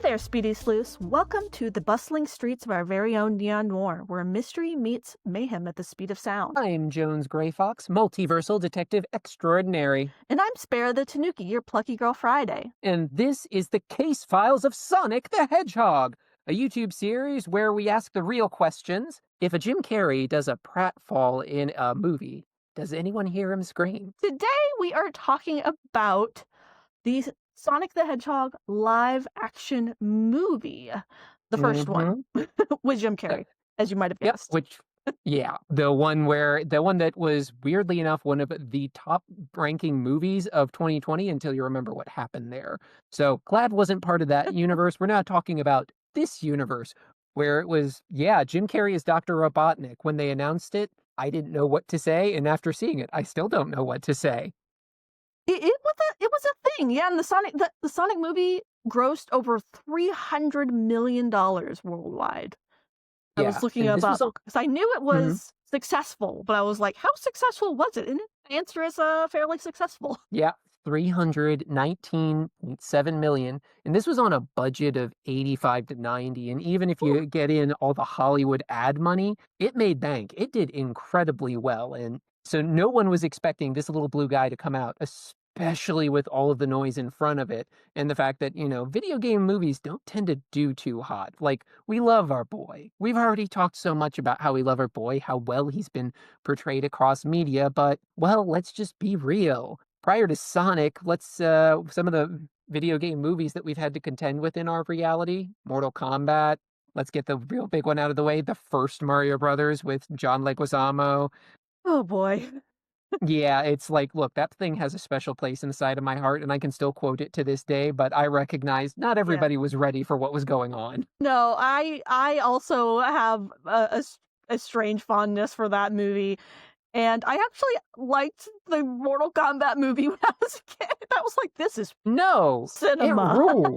there, Speedy Sleuths. Welcome to the bustling streets of our very own Neon Noir, where mystery meets mayhem at the speed of sound. I'm Jones Grey Fox, multiversal detective extraordinary. And I'm Sparrow the Tanooki, your plucky girl Friday. And this is the case files of Sonic the Hedgehog, a YouTube series where we ask the real questions. If a Jim Carrey does a pratfall in a movie, does anyone hear him scream? Today we are talking about the Sonic the Hedgehog live action movie. The first one with Jim Carrey, as you might have guessed. The one that was weirdly enough one of the top ranking movies of 2020 until you remember what happened there. So glad wasn't part of that universe. We're not talking about this universe where it was, Jim Carrey is Dr. Robotnik. When they announced it, I didn't know what to say, and after seeing it, I still don't know what to say. It was a thing, yeah. And the Sonic movie grossed over $300 million worldwide. I was looking up because I knew it was successful, but I was like, how successful was it? And the answer is fairly successful. Yeah, $319.7 million, and this was on a budget of 85 to 90. And even if you get in all the Hollywood ad money, it made bank. It did incredibly well, and so no one was expecting this little blue guy to come out, especially with all of the noise in front of it and the fact that, video game movies don't tend to do too hot. Like, we love our boy. We've already talked so much about how we love our boy, how well he's been portrayed across media, but, well, let's just be real. Prior to Sonic, some of the video game movies that we've had to contend with in our reality, Mortal Kombat. Let's get the real big one out of the way. The first Mario Brothers with John Leguizamo. Oh boy. Yeah, it's like, look, that thing has a special place inside of my heart, and I can still quote it to this day, but I recognize not everybody was ready for what was going on. No, I also have a strange fondness for that movie. And I actually liked the Mortal Kombat movie when I was a kid. I was like, this is cinema. It ruled.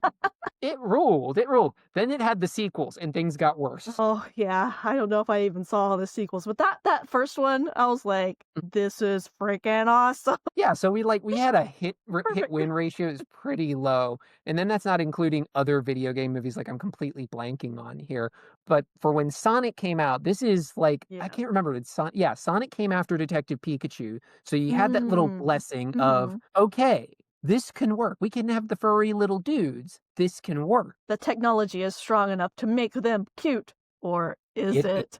It ruled. It ruled. Then it had the sequels, and things got worse. Oh, yeah. I don't know if I even saw the sequels. But that first one, I was like, this is freaking awesome. Yeah, so we had a hit-win ratio is pretty low. And then that's not including other video game movies like I'm completely blanking on here. But for when Sonic came out, this is like, I can't remember. Sonic came after Detective Pikachu. So you had that little blessing of, okay, this can work. We can have the furry little dudes. This can work. The technology is strong enough to make them cute. Or is it?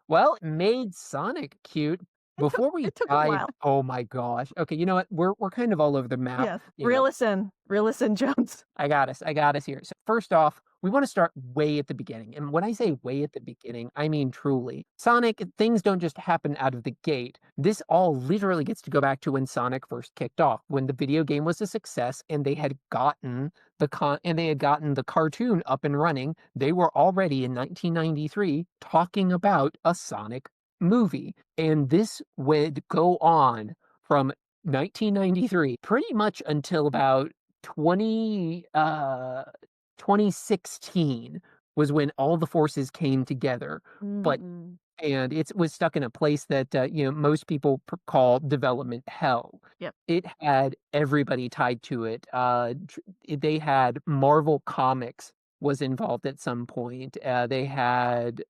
Well, it made Sonic cute. Before we dive, oh my gosh. Okay, you know what? We're kind of all over the map. Yes. Reel us in, Jones. I got us here. So first off, we want to start way at the beginning. And when I say way at the beginning, I mean truly. Sonic, things don't just happen out of the gate. This all literally gets to go back to when Sonic first kicked off, when the video game was a success and they had gotten the cartoon up and running. They were already in 1993 talking about a Sonic movie. And this would go on from 1993 pretty much until about 2016 was when all the forces came together. And it was stuck in a place that most people call development hell. Yep. It had everybody tied to it. They had Marvel Comics was involved at some point. They had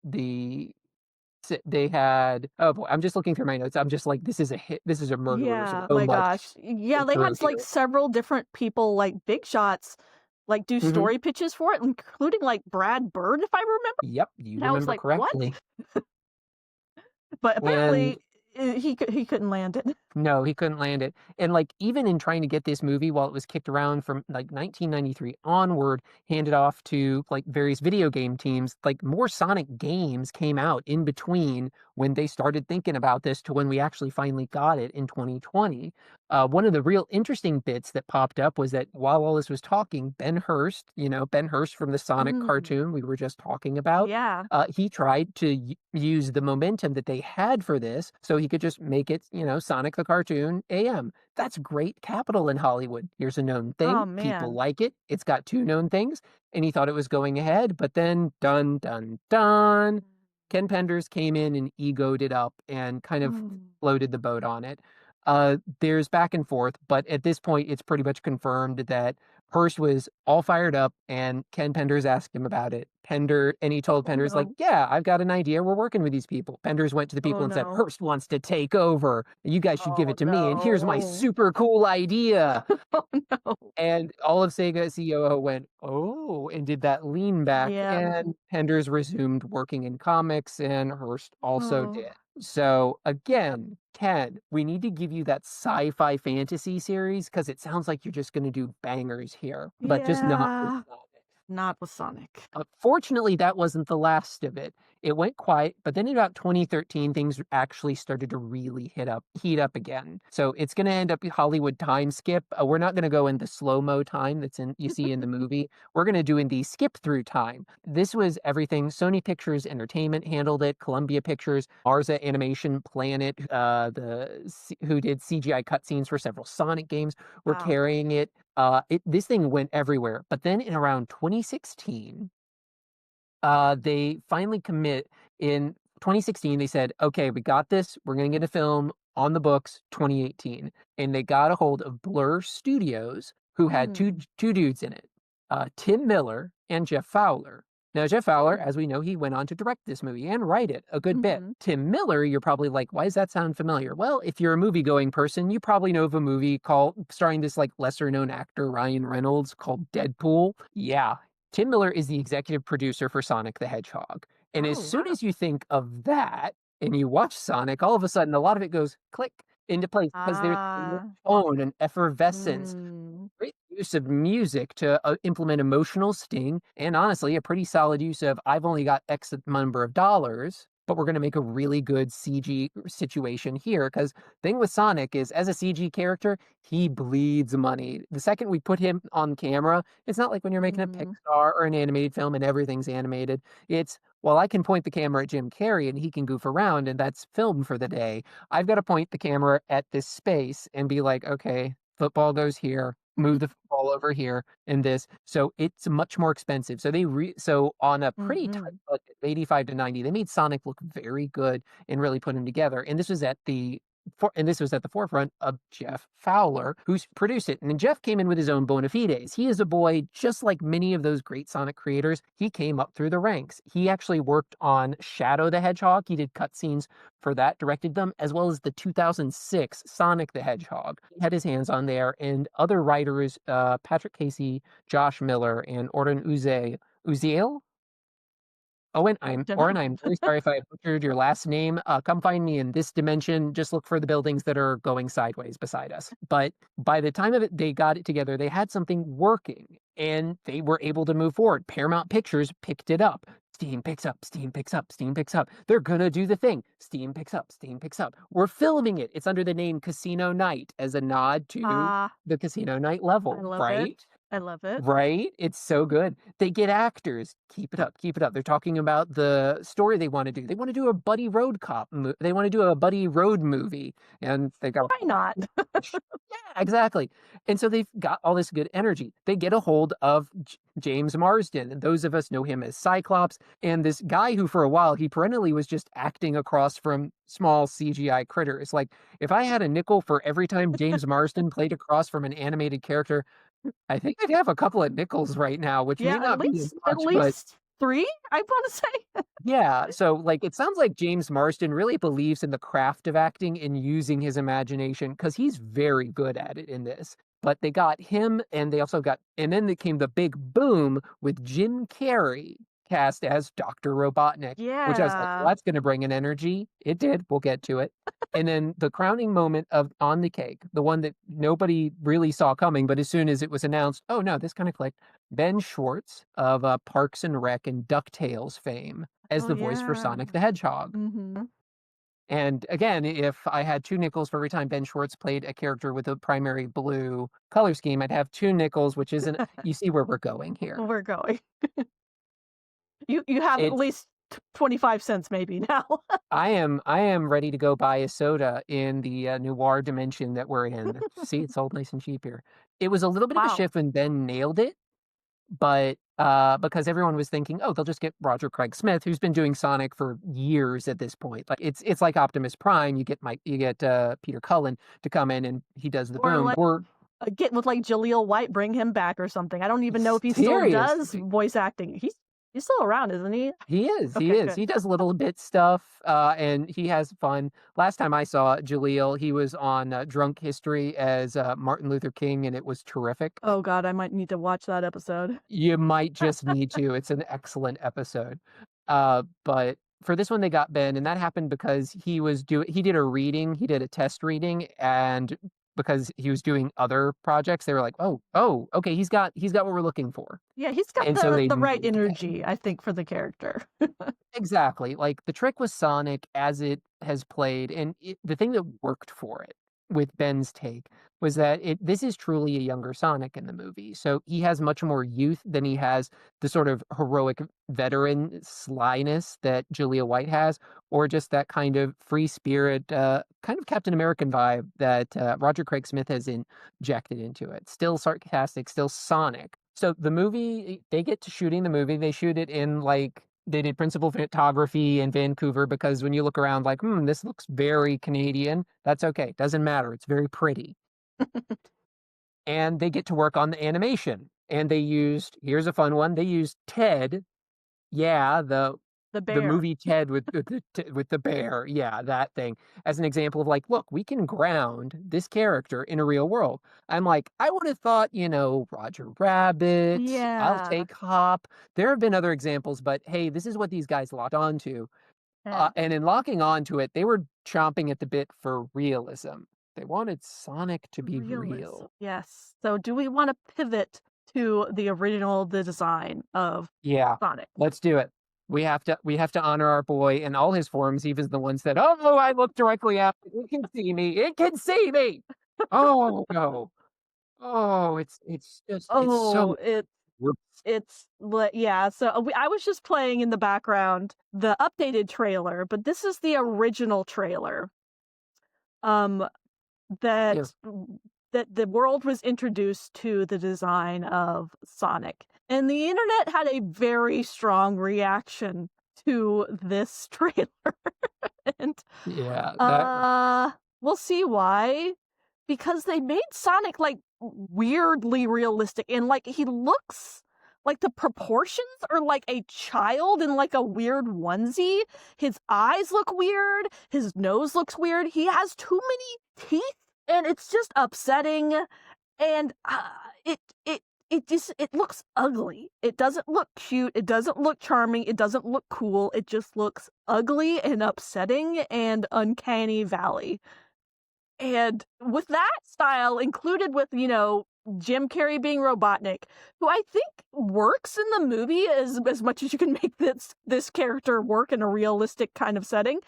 oh boy, I'm just looking through my notes. I'm just like, this is a hit. This is a murderer. Yeah, my gosh. Yeah, they had like several different people, like big shots, like do story pitches for it, including like Brad Bird, if I remember. Yep, you remember correctly. What? But apparently he couldn't land it. No, he couldn't land it. And like, even in trying to get this movie while it was kicked around from like 1993 onward, handed off to like various video game teams, like more Sonic games came out in between when they started thinking about this to when we actually finally got it in 2020. One of the real interesting bits that popped up was that while all this was talking, Ben Hurst from the Sonic cartoon we were just talking about, he tried to use the momentum that they had for this so he could just make it, Sonic the Cartoon AM. That's great capital in Hollywood. Here's a known thing. Oh, man. People like it. It's got two known things. And he thought it was going ahead, but then dun, dun, dun. Ken Penders came in and egoed it up and kind of floated the boat on it. There's back and forth, but at this point, it's pretty much confirmed that Hearst was all fired up, and Ken Penders asked him about it. He told Oh Penders, like, no. yeah, I've got an idea. We're working with these people. Penders went to the people Oh and said, no. Hearst wants to take over. You guys should give Oh it to me. And here's my no. super cool idea. Oh no. And all of Sega CEO went, oh, and did that lean back. Yeah. And Penders resumed working in comics, and Hearst also Oh. did. So again, Ken, we need to give you that sci-fi fantasy series because it sounds like you're just going to do bangers here, but just not with Yeah. Sonic. Not with Sonic. Fortunately, that wasn't the last of it. It went quiet, but then in about 2013, things actually started to really heat up again. So it's going to end up Hollywood time skip. We're not going to go in the slow-mo time you see in the movie. We're going to do in the skip through time. This was everything. Sony Pictures Entertainment handled it. Columbia Pictures, Marza Animation Planet, who did CGI cutscenes for several Sonic games, were Wow. carrying it. This thing went everywhere. But then in around 2016, they finally commit. In 2016, they said, okay, we got this. We're going to get a film on the books 2018. And they got a hold of Blur Studios, who had two dudes in it, Tim Miller and Jeff Fowler. Now, Jeff Fowler, as we know, he went on to direct this movie and write it a good bit. Tim Miller, you're probably like, why does that sound familiar? Well, if you're a movie-going person, you probably know of a movie starring this like lesser-known actor, Ryan Reynolds, called Deadpool. Yeah, Tim Miller is the executive producer for Sonic the Hedgehog. And as soon as you think of that and you watch Sonic, all of a sudden a lot of it goes click into place because there's tone and effervescence, great use of music to implement emotional sting, and honestly, a pretty solid use of I've only got X number of dollars, but we're going to make a really good CG situation here. Because thing with Sonic is, as a CG character, he bleeds money. The second we put him on camera, it's not like when you're making a Pixar or an animated film and everything's animated. It's, well, I can point the camera at Jim Carrey and he can goof around and that's film for the day. I've got to point the camera at this space and be like, okay, football goes here, move the football over here and this. So it's much more expensive. So on a pretty tight budget, 85 to 90, they made Sonic look very good and really put him together. And this was at the forefront of Jeff Fowler, who's produced it. And Jeff came in with his own bona fides. He is a boy, just like many of those great Sonic creators. He came up through the ranks. He actually worked on Shadow the Hedgehog. He did cutscenes for that, directed them, as well as the 2006 Sonic the Hedgehog. He had his hands on there, and other writers, Patrick Casey, Josh Miller, and Orhan Uziel. Owen, I'm very sorry if I butchered your last name. Come find me in this dimension. Just look for the buildings that are going sideways beside us. But by the time of it, they got it together. They had something working, and they were able to move forward. Paramount Pictures picked it up. Steam picks up, Steam picks up, Steam picks up. They're gonna do the thing. Steam picks up, Steam picks up. We're filming it. It's under the name Casino Night as a nod to the Casino Night level, right? I love it. Right? It's so good. They get actors. Keep it up. Keep it up. They're talking about the story they want to do. They want to do a buddy road they want to do a buddy road movie. And they got... Why not? Yeah, exactly. And so they've got all this good energy. They get a hold of James Marsden. And those of us know him as Cyclops. And this guy who for a while, he perennially was just acting across from small CGI critters. Like, if I had a nickel for every time James Marsden played across from an animated character, I think I'd have a couple of nickels right now, which may not be as much, at least 3, I want to say. Yeah, so, like, it sounds like James Marsden really believes in the craft of acting and using his imagination, because he's very good at it in this. But they got him, and then there came the big boom with Jim Carrey cast as Dr. Robotnik, which I was like, well, that's going to bring an energy. It did. We'll get to it. And then the crowning moment on the cake, the one that nobody really saw coming, but as soon as it was announced, oh no, this kind of clicked. Ben Schwartz of Parks and Rec and DuckTales fame as the voice for Sonic the Hedgehog. And again, if I had 2 nickels for every time Ben Schwartz played a character with a primary blue color scheme, I'd have 2 nickels, which isn't, you see where we're going here. We're going. You have at least 25 cents maybe now. I am ready to go buy a soda in the noir dimension that we're in. See, it's sold nice and cheap here. It was a little bit of a shift when Ben nailed it, but because everyone was thinking, oh, they'll just get Roger Craig Smith, who's been doing Sonic for years at this point. Like it's like Optimus Prime. You get Peter Cullen to come in and he does the boom. get with like Jaleel White, bring him back or something. I don't even know if he still does Seriously. voice acting. He's still around, isn't he? He is, he Okay, is. good. He does little bit stuff, and he has fun. Last time I saw Jaleel, he was on Drunk History as Martin Luther King, and it was terrific. Oh God, I might need to watch that episode. You might just need to. It's an excellent episode. But for this one, they got Ben, and that happened because he did a reading, he did a test reading, and because he was doing other projects, they were like, oh, okay, he's got what we're looking for. Yeah, he's got And so they the right moved energy, I think, for the character. exactly. Like the trick with Sonic as it has played, and the thing that worked for it with Ben's take was that this is truly a younger Sonic in the movie. So he has much more youth than he has the sort of heroic veteran slyness that Julia White has, or just that kind of free spirit, kind of Captain American vibe that Roger Craig Smith has injected into it. Still sarcastic, still Sonic. So the movie, they get to shooting the movie. They shoot it in like they did principal photography in Vancouver because when you look around like, this looks very Canadian. That's okay. Doesn't matter. It's very pretty. And they get to work on the animation. And they used, here's a fun one. They used Ted. Yeah, the bear. movie Ted with the bear. Yeah, that thing as an example of like, look, we can ground this character in a real world. I'm like, I would have thought, Roger Rabbit, I'll Yeah. take Hop. There have been other examples, but hey, this is what these guys locked onto. And in locking onto it, they were chomping at the bit for realism. They wanted Sonic to be real. Yes. So do we want to pivot to the design of Sonic? Let's do it. We have to honor our boy in all his forms, even the ones that, oh, I look directly at it. It can see me. It can see me. Oh no. Oh, it's just it's so yeah. So I was just playing in the background the updated trailer, but this is the original trailer. That the world was introduced to the design of Sonic. And the internet had a very strong reaction to this trailer. And we'll see why. Because they made Sonic like weirdly realistic and like he looks like the proportions are like a child in like a weird onesie. His eyes look weird, his nose looks weird. He has too many teeth and it's just upsetting, and it looks ugly. It doesn't look cute, it doesn't look charming, it doesn't look cool. It just looks ugly and upsetting and uncanny valley. And with that style included with, Jim Carrey being Robotnik, who I think works in the movie as much as you can make this character work in a realistic kind of setting.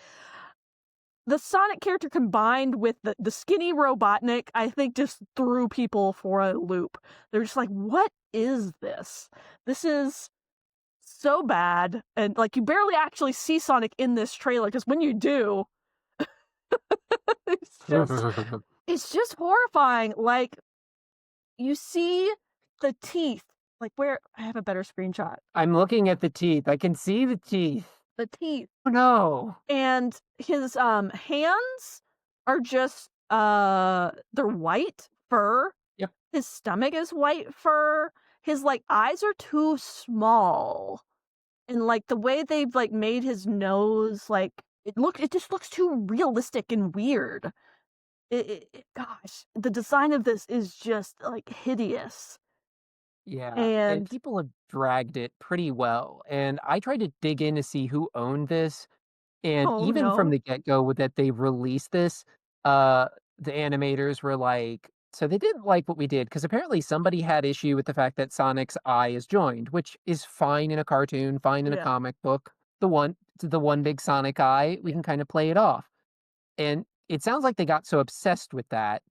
The Sonic character combined with the skinny Robotnik, I think just threw people for a loop. They're just like, what is this? This is so bad. And like you barely actually see Sonic in this trailer, because when you do, it's just horrifying. Like you see the teeth, like where I have a better screenshot. I'm looking at the teeth. I can see the teeth. The teeth. Oh no. And his hands are just they're white fur. Yep. His stomach is white fur. His like eyes are too small. And like the way they've like made his nose, like it just looks too realistic and weird. Gosh, the design of this is just like hideous. Yeah, and And people have dragged it pretty well. And I tried to dig in to see who owned this. And even from the get-go that they released this, the animators were like, so they didn't like what we did because apparently somebody had issue with the fact that Sonic's eye is joined, which is fine in a cartoon, fine in a comic book. The one big Sonic eye, we can kind of play it off. And it sounds like they got so obsessed with that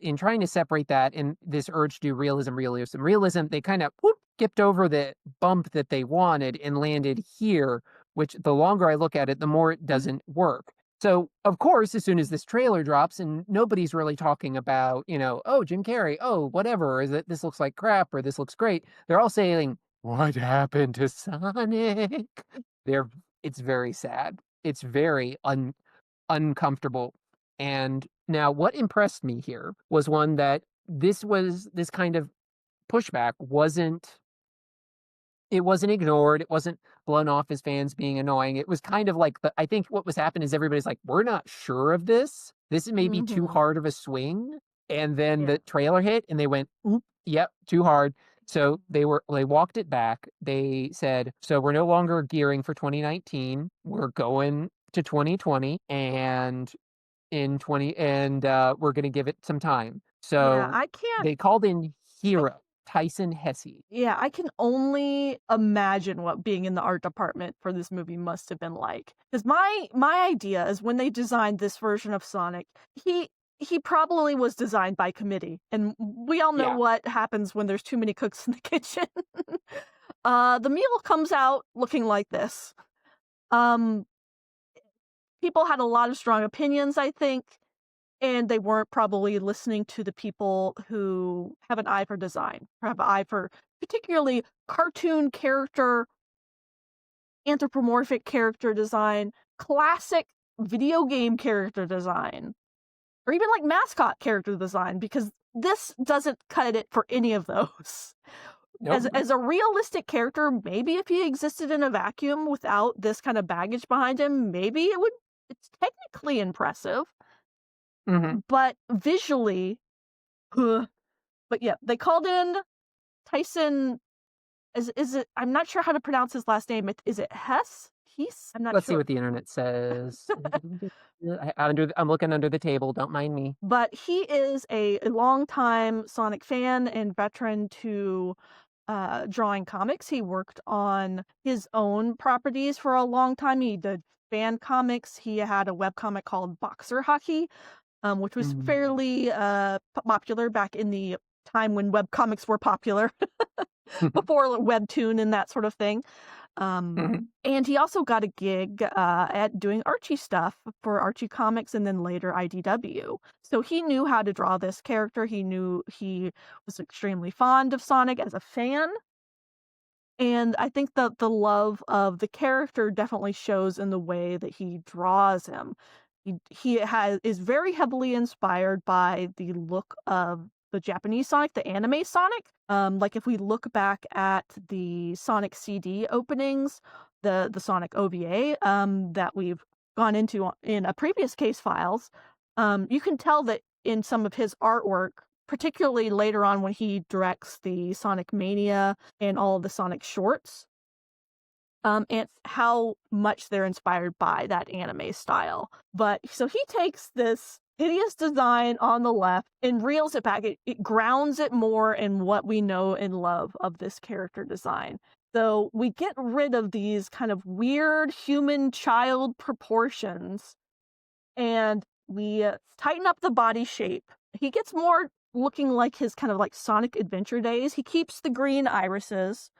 in trying to separate that and this urge to do realism, they kind of skipped over the bump that they wanted and landed here, which the longer I look at it, the more it doesn't work. So, of course, as soon as this trailer drops and nobody's really talking about, oh, Jim Carrey, oh, whatever, is that this looks like crap or this looks great, they're all saying, what happened to Sonic? It's very sad. It's very uncomfortable. And now what impressed me here was one that this kind of pushback wasn't ignored. It wasn't blown off as fans being annoying. It was kind of like I think what was happening is everybody's like, we're not sure of this. This may be too Mm-hmm. hard of a swing. And then Yeah. the trailer hit and they went, oop, yep, too hard. So they walked it back. They said, so we're no longer gearing for 2019. We're going to 2020 and we're going to give it some time. Yeah, So I can't. they called in I, Hero, Tyson Hesse. yeah, I can only imagine what being in the art department for this movie must have been like. Because my idea is when they designed this version of Sonic, he probably was designed by committee, and we all know Yeah. what happens when there's too many cooks in the kitchen. The meal comes out looking like this. Um, People had a lot of strong opinions, I think, and they weren't probably listening to the people who have an eye for design, or have an eye for particularly cartoon character, anthropomorphic character design, classic video game character design, or even like mascot character design, because this doesn't cut it for any of those. Nope. As a realistic character, maybe if he existed in a vacuum without this kind of baggage behind him, maybe it's technically impressive, but visually, huh. But yeah, they called in Tyson. Is it? I'm not sure how to pronounce his last name. Is it Hess? He's. I'm not Let's see sure. what the internet says. I'm looking under the table. Don't mind me. But he is a longtime Sonic fan and veteran to drawing comics. He worked on his own properties for a long time. He did fan comics. He had a webcomic called Boxer Hockey, which was fairly popular back in the time when webcomics were popular, before Webtoon and that sort of thing. And he also got a gig at doing Archie stuff for Archie Comics and then later IDW. So he knew how to draw this character. He knew he was extremely fond of Sonic as a fan. And I think that the love of the character definitely shows in the way that he draws him. Is very heavily inspired by the look of the Japanese Sonic, the anime Sonic. Like if we look back at the Sonic CD openings, the Sonic OVA that we've gone into in a previous case files, you can tell that in some of his artwork, particularly later on when he directs the Sonic Mania and all of the Sonic shorts, and how much they're inspired by that anime style. But so he takes this hideous design on the left and reels it back. It grounds it more in what we know and love of this character design. So we get rid of these kind of weird human child proportions and we tighten up the body shape. He gets more looking like his kind of like Sonic Adventure days. He keeps the green irises,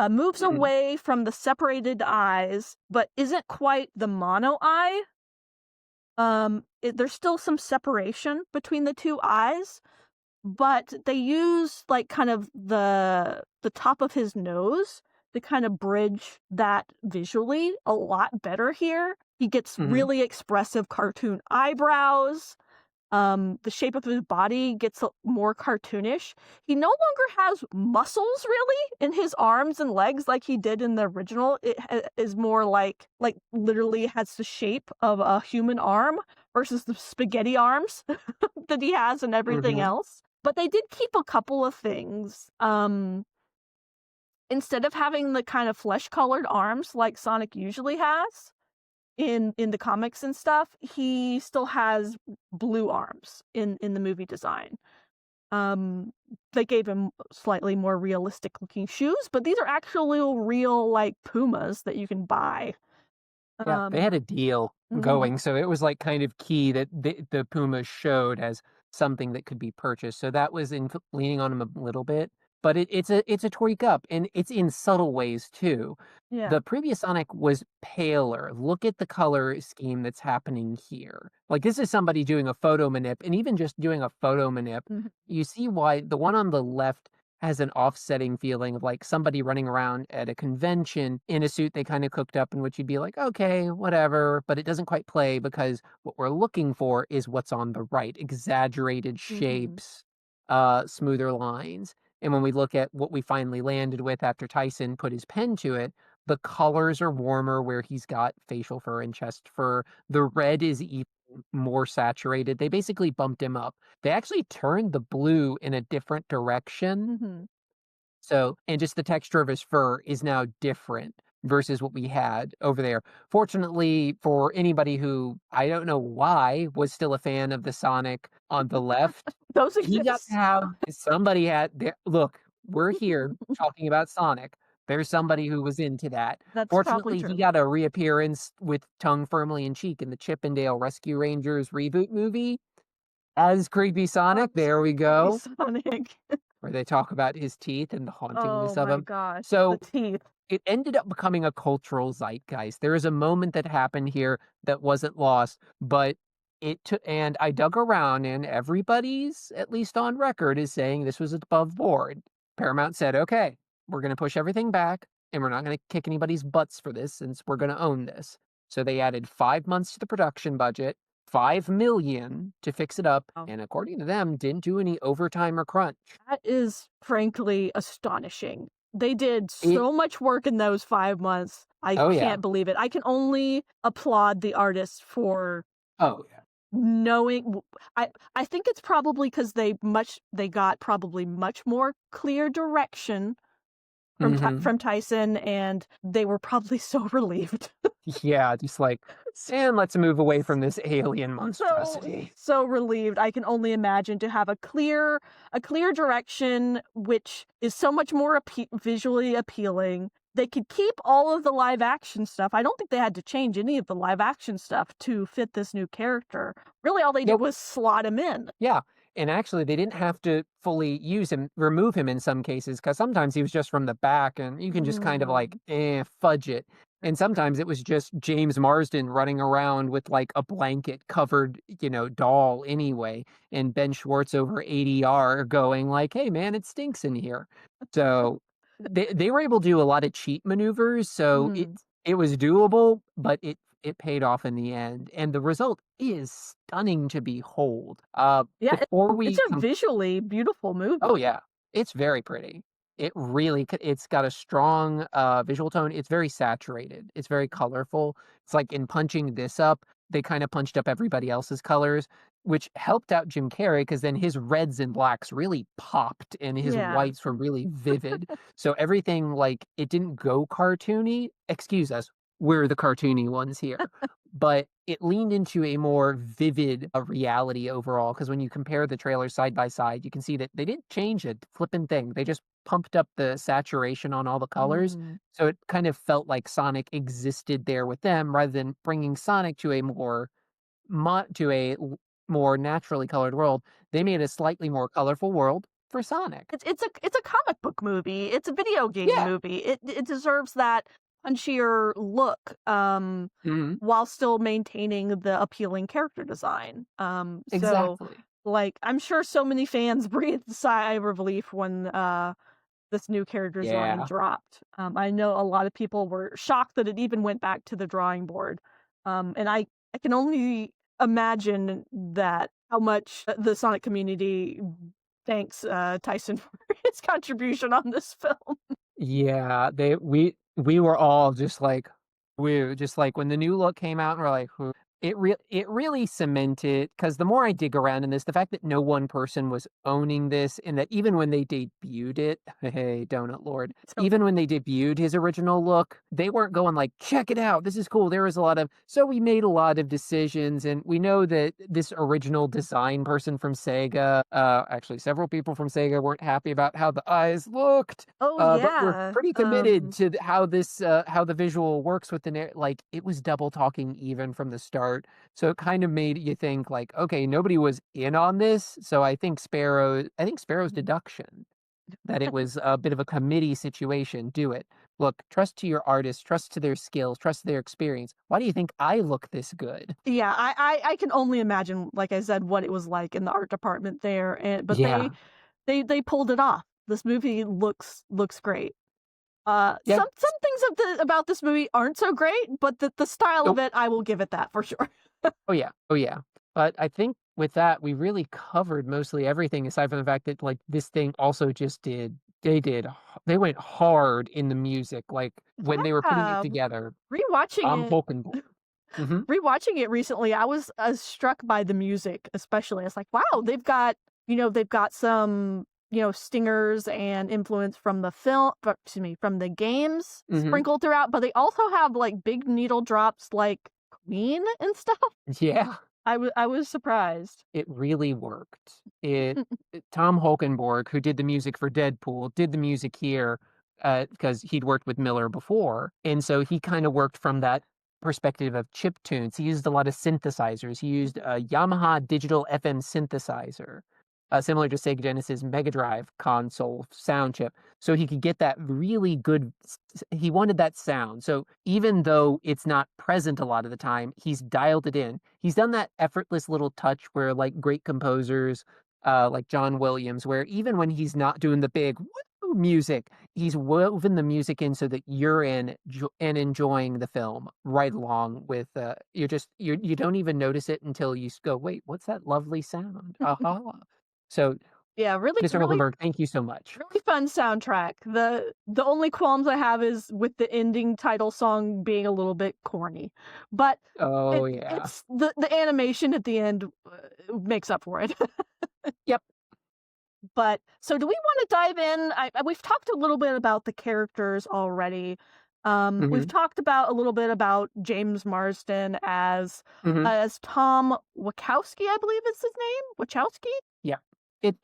moves away from the separated eyes, but isn't quite the mono eye. There's still some separation between the two eyes, but they use like kind of the top of his nose to kind of bridge that visually a lot better here. He gets really expressive cartoon eyebrows. The shape of his body gets more cartoonish. He no longer has muscles really in his arms and legs like he did in the original. It is more like literally has the shape of a human arm versus the spaghetti arms that he has and everything else. But they did keep a couple of things. Instead of having the kind of flesh-colored arms like Sonic usually has in the comics and stuff, he still has blue arms in the movie design. They gave him slightly more realistic looking shoes, but these are actually real like Pumas that you can buy. Yeah, they had a deal going, so it was like kind of key that the Pumas showed as something that could be purchased. So that was leaning on him a little bit, but it's a tweak up, and it's in subtle ways too. Yeah. The previous Sonic was paler. Look at the color scheme that's happening here. Like this is somebody doing a photo manip, and even just doing a photo manip, you see why the one on the left has an offsetting feeling of like somebody running around at a convention in a suit they kind of cooked up in which you'd be like, okay, whatever, but it doesn't quite play because what we're looking for is what's on the right, exaggerated shapes. smoother lines. And when we look at what we finally landed with after Tyson put his pen to it, the colors are warmer where he's got facial fur and chest fur. The red is even more saturated. They basically bumped him up. They actually turned the blue in a different direction. Mm-hmm. So, and just the texture of his fur is now different versus what we had over there. Fortunately, for anybody who I don't know why was still a fan of the Sonic on the left, Those he got to exist. have somebody had there. Look, we're here talking about Sonic. There's somebody who was into that. That's probably Fortunately, he true. got a reappearance with tongue firmly in cheek in the Chippendale Rescue Rangers reboot movie as Creepy Sonic. There we go. Sonic. Where they talk about his teeth and the Oh hauntingness of my him. gosh, the So teeth. it ended up becoming a cultural zeitgeist. There is a moment that happened here that wasn't lost, but it took, and I dug around, and everybody's, at least on record, is saying this was above board. Paramount said, okay, we're going to push everything back, and we're not going to kick anybody's butts for this since we're going to own this. So they added 5 months to the production budget, 5 million to fix it up, Oh. and according to them, didn't do any overtime or crunch. That is frankly astonishing. They did so much work in those 5 months. I can't believe it. I can only applaud the artists for knowing. I think it's probably because they got probably much more clear direction from Tyson, and they were probably so relieved. Yeah, just like, Sam, let's move away from this alien monstrosity. So relieved. I can only imagine to have a clear direction, which is so much more visually appealing. They could keep all of the live action stuff. I don't think they had to change any of the live action stuff to fit this new character. Really, all they did was slot him in. Yeah. And actually, they didn't have to fully remove him in some cases, because sometimes he was just from the back, and you can just kind of like, fudge it. And sometimes it was just James Marsden running around with like a blanket covered, doll anyway, and Ben Schwartz over ADR going like, hey man, it stinks in here. So they were able to do a lot of cheat maneuvers, so it was doable, but it paid off in the end, and the result is stunning to behold. Yeah, it's a visually beautiful movie. Oh yeah, it's very pretty. It's got a strong visual tone. It's very saturated. It's very colorful. It's like in punching this up, they kind of punched up everybody else's colors, which helped out Jim Carrey because then his reds and blacks really popped and his whites were really vivid. So everything, like, it didn't go cartoony. Excuse us, we're the cartoony ones here. But it leaned into a more vivid reality overall, because when you compare the trailers side by side, you can see that they didn't change a flippin' thing. They just pumped up the saturation on all the colors. So it kind of felt like Sonic existed there with them, rather than bringing Sonic to a more naturally colored world. They made a slightly more colorful world for Sonic. It's a comic book movie. It's a video game movie. It deserves that punchier look, while still maintaining the appealing character design. Exactly. So, like, I'm sure so many fans breathed a sigh of relief when this new character design dropped. I know a lot of people were shocked that it even went back to the drawing board. And I can only imagine that how much the Sonic community thanks Tyson for his contribution on this film. Yeah, we were all just like, when the new look came out, and we're like, "Who?" It really cemented, because the more I dig around in this, the fact that no one person was owning this, and that even when they debuted it, hey, Donut Lord, even when they debuted his original look, they weren't going like, check it out, this is cool. There was so we made a lot of decisions, and we know that this original design person from Sega, actually several people from Sega weren't happy about how the eyes looked. But we're pretty committed to how the visual works with it was double talking even from the start. So it kind of made you think like, okay, nobody was in on this. So I think Sparrow's deduction that it was a bit of a committee situation. Do it. Look, trust to your artists, trust to their skills, trust their experience. Why do you think I look this good? Yeah, I can only imagine, like I said, what it was like in the art department there. But they pulled it off. This movie looks great. Some things about this movie aren't so great, but the style of it, I will give it that for sure. Oh yeah. But I think with that, we really covered mostly everything aside from the fact that, like, this thing also just did they did h they went hard in the music, like, when they were putting it Yeah, together, rewatching Tom it Holkenborg. Mhm. rewatching it recently, I was, struck by the music, especially. It's like, wow, they've got some, stingers and influence from the excuse me, from the games Mhm. sprinkled throughout, but they also have, like, big needle drops like Queen and stuff. Yeah. I was surprised. It really worked. Tom Holkenborg, who did the music for Deadpool, did the music here, because he'd worked with Miller before, and so he kinda worked from that perspective of chip tunes. He used a lot of synthesizers. He used a Yamaha digital FM synthesizer, similar to Sega Genesis Mega Drive console sound chip, so he could get that really good he wanted that sound. So even though it's not present a lot of the time, he's dialed it in. He's done that effortless little touch where, like, great composers, like John Williams, where even when he's not doing the big woo music, he's woven the music in so that you're in and enjoying the film right along with, you don't even notice it until you go, "Wait, what's that lovely sound? Aha." So, Yeah, really, Mr. really, Hulkenberg, thank you so much. really fun soundtrack. The only qualms I have is with the ending title song being a little bit corny, but Oh, yeah. it's the animation at the end makes up for it. Yep. But so do we want to dive in? We've talked a little bit about the characters already. We've Mhm. talked about a little bit about James Marsden Mhm. as Tom Wachowski, I believe is his name. Wachowski? Yeah.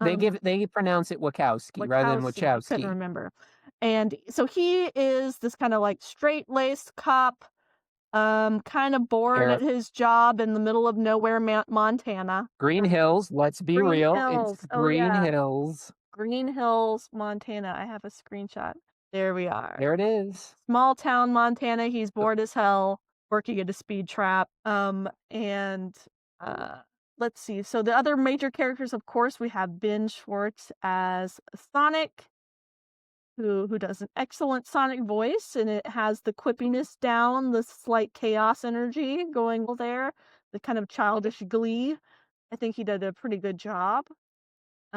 Um, They pronounce it Wachowski rather than Wachowski. I couldn't Wachowski. remember. And so he is this kind of like straight-laced cop, kind of bored at Sheriff. his job in the middle of nowhere, Montana. Green Hills, let's be Green real, it's Hills. Oh Green yeah. Hills. Green Hills, Montana. I have a screenshot. There we are. There it is. Small town Montana. He's Uh, bored as hell, working at a speed trap. And uh, let's see. So the other major characters, of course, we have Ben Schwartz as Sonic, who does an excellent Sonic voice, and it has the quippiness down, the slight chaos energy going there, the kind of childish glee. I think he did a pretty good job.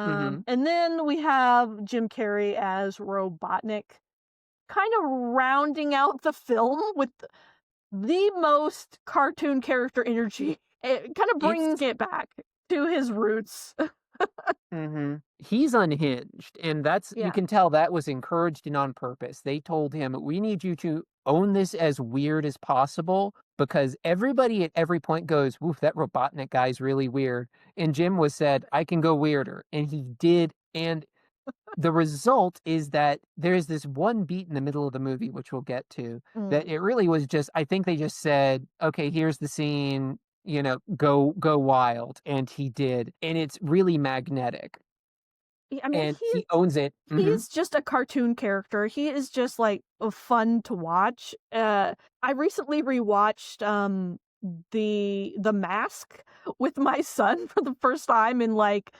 mhm. And then we have Jim Carrey as Robotnik, kind of rounding out the film with the most cartoon character energy. It kind of brings It's it back to his roots. Mhm. He's unhinged, and that's you Yeah. can tell that was encouraged and on purpose. They told him, "We need you to own this as weird as possible," because everybody at every point goes, "Woof, that Robotnik guy's really weird." And Jim was said, "I can go weirder." And he did, and the result is that there's this one beat in the middle of the movie, which we'll get to, that Mm. it really was just I think they just said, "Okay, here's the scene, go wild," and he did, and it's really magnetic, I mean, and he owns it. Mhm, he's just a cartoon character. He is just like fun to watch. I recently rewatched the Mask with my son for the first time in like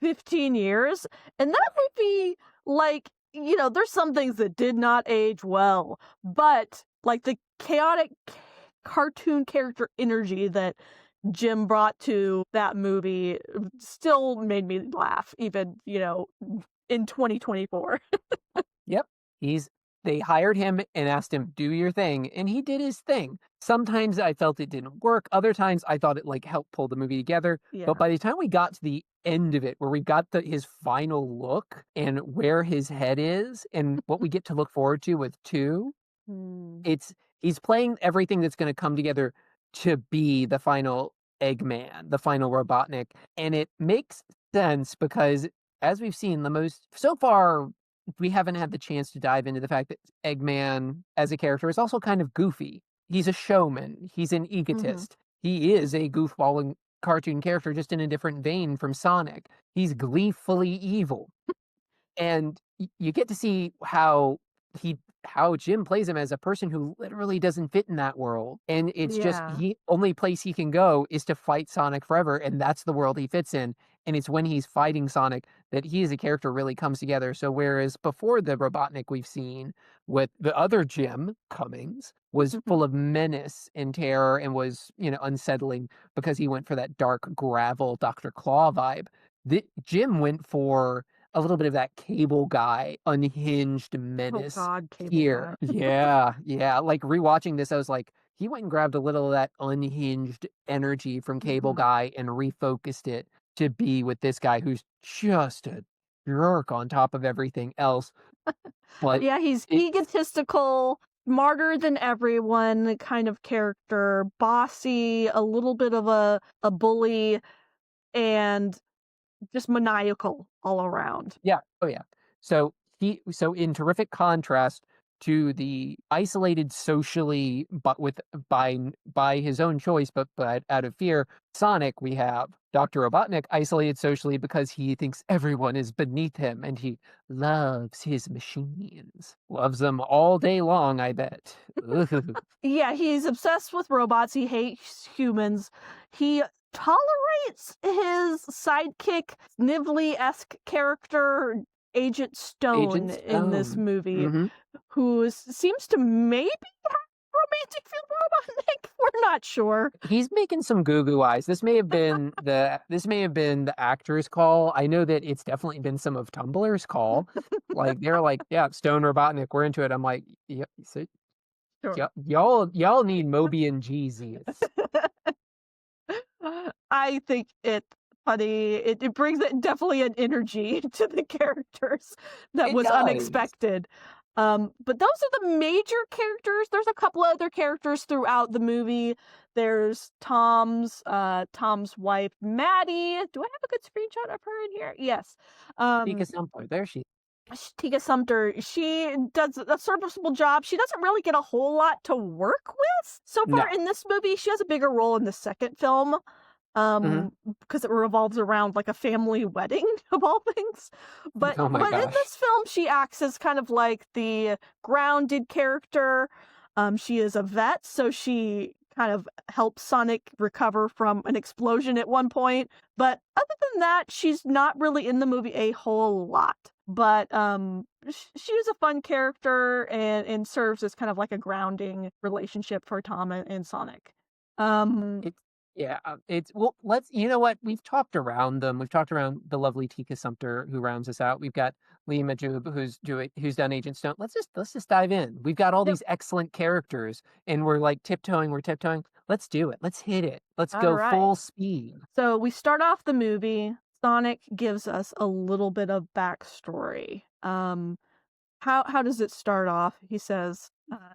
15 years, and that movie, like, there's some things that did not age well, but like the chaotic cartoon character energy that Jim brought to that movie still made me laugh, even, in 2024. yep, he's they hired him and asked him, "Do your thing," and he did his thing. Sometimes I felt it didn't work, other times I thought it, like, helped pull the movie together, but Yeah. by the time we got to the end of it, where we got his final look and where his head is and what we get to look forward to with 2, Mm. it's he's playing everything that's gonna come together to be the final Eggman, the final Robotnik, and it makes sense because, as we've seen, the most so far, we haven't had the chance to dive into the fact that Eggman, as a character, is also kind of goofy. He's a showman, he's an Mhm. egotist. He is a goofballing cartoon character, just in a different vein from Sonic. He's gleefully evil, and you get to see how how Jim plays him as a person who literally doesn't fit in that world. And it's just Yeah. he only place he can go is to fight Sonic forever, and that's the world he fits in. And it's when he's fighting Sonic that he as a character really comes together. So whereas before the Robotnik we've seen with the other Jim Cummings was full of menace and terror and was, unsettling because he went for that dark gravel Dr. Claw vibe. Jim went for a little bit of that cable guy, unhinged Oh menace God, cable here. guy. Yeah, yeah. Like rewatching this, I was like, he went and grabbed a little of that unhinged energy from Cable Guy and refocused it to be with this guy who's just a jerk on top of everything else. But Yeah, he's it's egotistical, smarter than everyone kind of character, bossy, a little bit of a bully, and just maniacal all around. yeah, oh yeah. So in terrific contrast to the isolated socially, but by his own choice, but out of fear, Sonic, we have Dr. Robotnik isolated socially because he thinks everyone is beneath him and he loves his machines. Loves them all day long, I bet. Yeah, he's obsessed with robots. He hates humans. He tolerates his sidekick, Snively-esque character, Agent Stone, Agent in this Stone. movie, Hmm. who seems to maybe have romantic feel for Robotnik. We're not sure. He's making some goo-goo eyes. This may have been the actor's call. I know that it's definitely been some of Tumblr's call. Like they're like, yeah, Stone Robotnik, we're into it. I'm like, yeah, so, Sure. y'all need Moby and Jesus. I think it's funny. It brings definitely an energy to the characters that It was does. unexpected. But those are the major characters. There's a couple other characters throughout the movie. There's Tom's wife, Maddie. Do I have a good screenshot of her in here? Yes. Tika Sumpter, there she. Tika Sumpter, she does a serviceable job. She doesn't really get a whole lot to work with so far No. in this movie. She has a bigger role in the second film, Hmm. because it revolves around like a family wedding of all things. But Oh my in gosh. this film, she acts as kind of like the grounded character. She is a vet, so she kind of helps Sonic recover from an explosion at one point. But other than that, she's not really in the movie a whole lot. But she is a fun character and serves as kind of like a grounding relationship for Tom and Sonic. Um, It's yeah, it's well, let's you know what? We've talked around them. We've talked around the lovely Tika Sumpter who rounds us out. We've got Lee Majub who's done Agent Stone. Let's just dive in. We've got all yep. these excellent characters and we're tiptoeing. Let's do it. Let's hit it. Let's All go right. full speed. So we start off the movie. Sonic gives us a little bit of backstory. How does it start off? He says,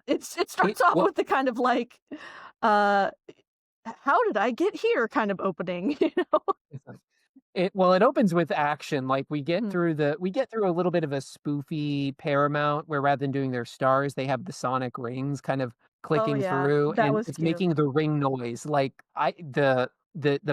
it starts off Well, with the kind of like, uh, how did I get here kind of opening, you know? it opens with action. Like Mm. we get through a little bit of a spoofy Paramount where rather than doing their stars, they have the sonic rings kind of Oh clicking yeah, through that and was it's cute. making the ring noise. Like the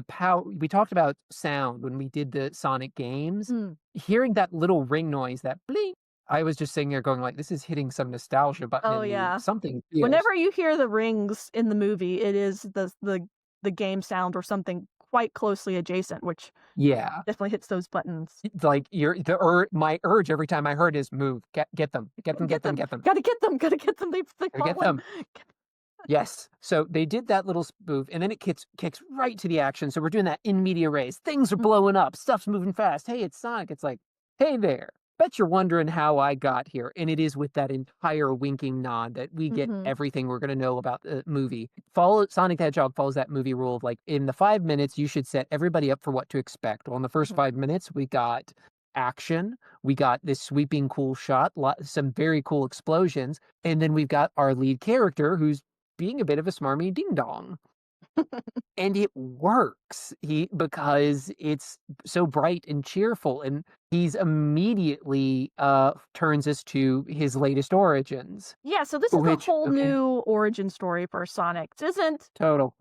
power we talked about sound when we did the Sonic games. Mm. Hearing that little ring noise, that blink, I was just sitting there going like, this is hitting some nostalgia button Oh in me. yeah. Something feels. Whenever you hear the rings in the movie, it is the game sound or something quite closely adjacent, which Yeah. definitely hits those buttons. It's like my urge every time I heard is move. Get them. Get them, get Get them, them. get them. Gotta get them. Gotta get them. They've Gotta get fallen. them. Yes. So they did that little spoof, and then it kicks right to the action. So we're doing that in media res. Things are blowing up. Stuff's moving fast. Hey, it's Sonic. It's like, hey there. Bet you're wondering how I got here. And it is with that entire winking nod that we get Mm-hmm. everything we're going to know about the movie. Follow Sonic the Hedgehog follows that movie rule of like in the 5 minutes, you should set everybody up for what to expect. Well, in the first 5 minutes, we got action. We got this sweeping cool shot, some very cool explosions. And then we've got our lead character who's being a bit of a smarmy ding dong. And it works because it's so bright and cheerful, and he's immediately turns us to his latest origins. Yeah, so this is a Which whole okay, new origin story for Sonic. total.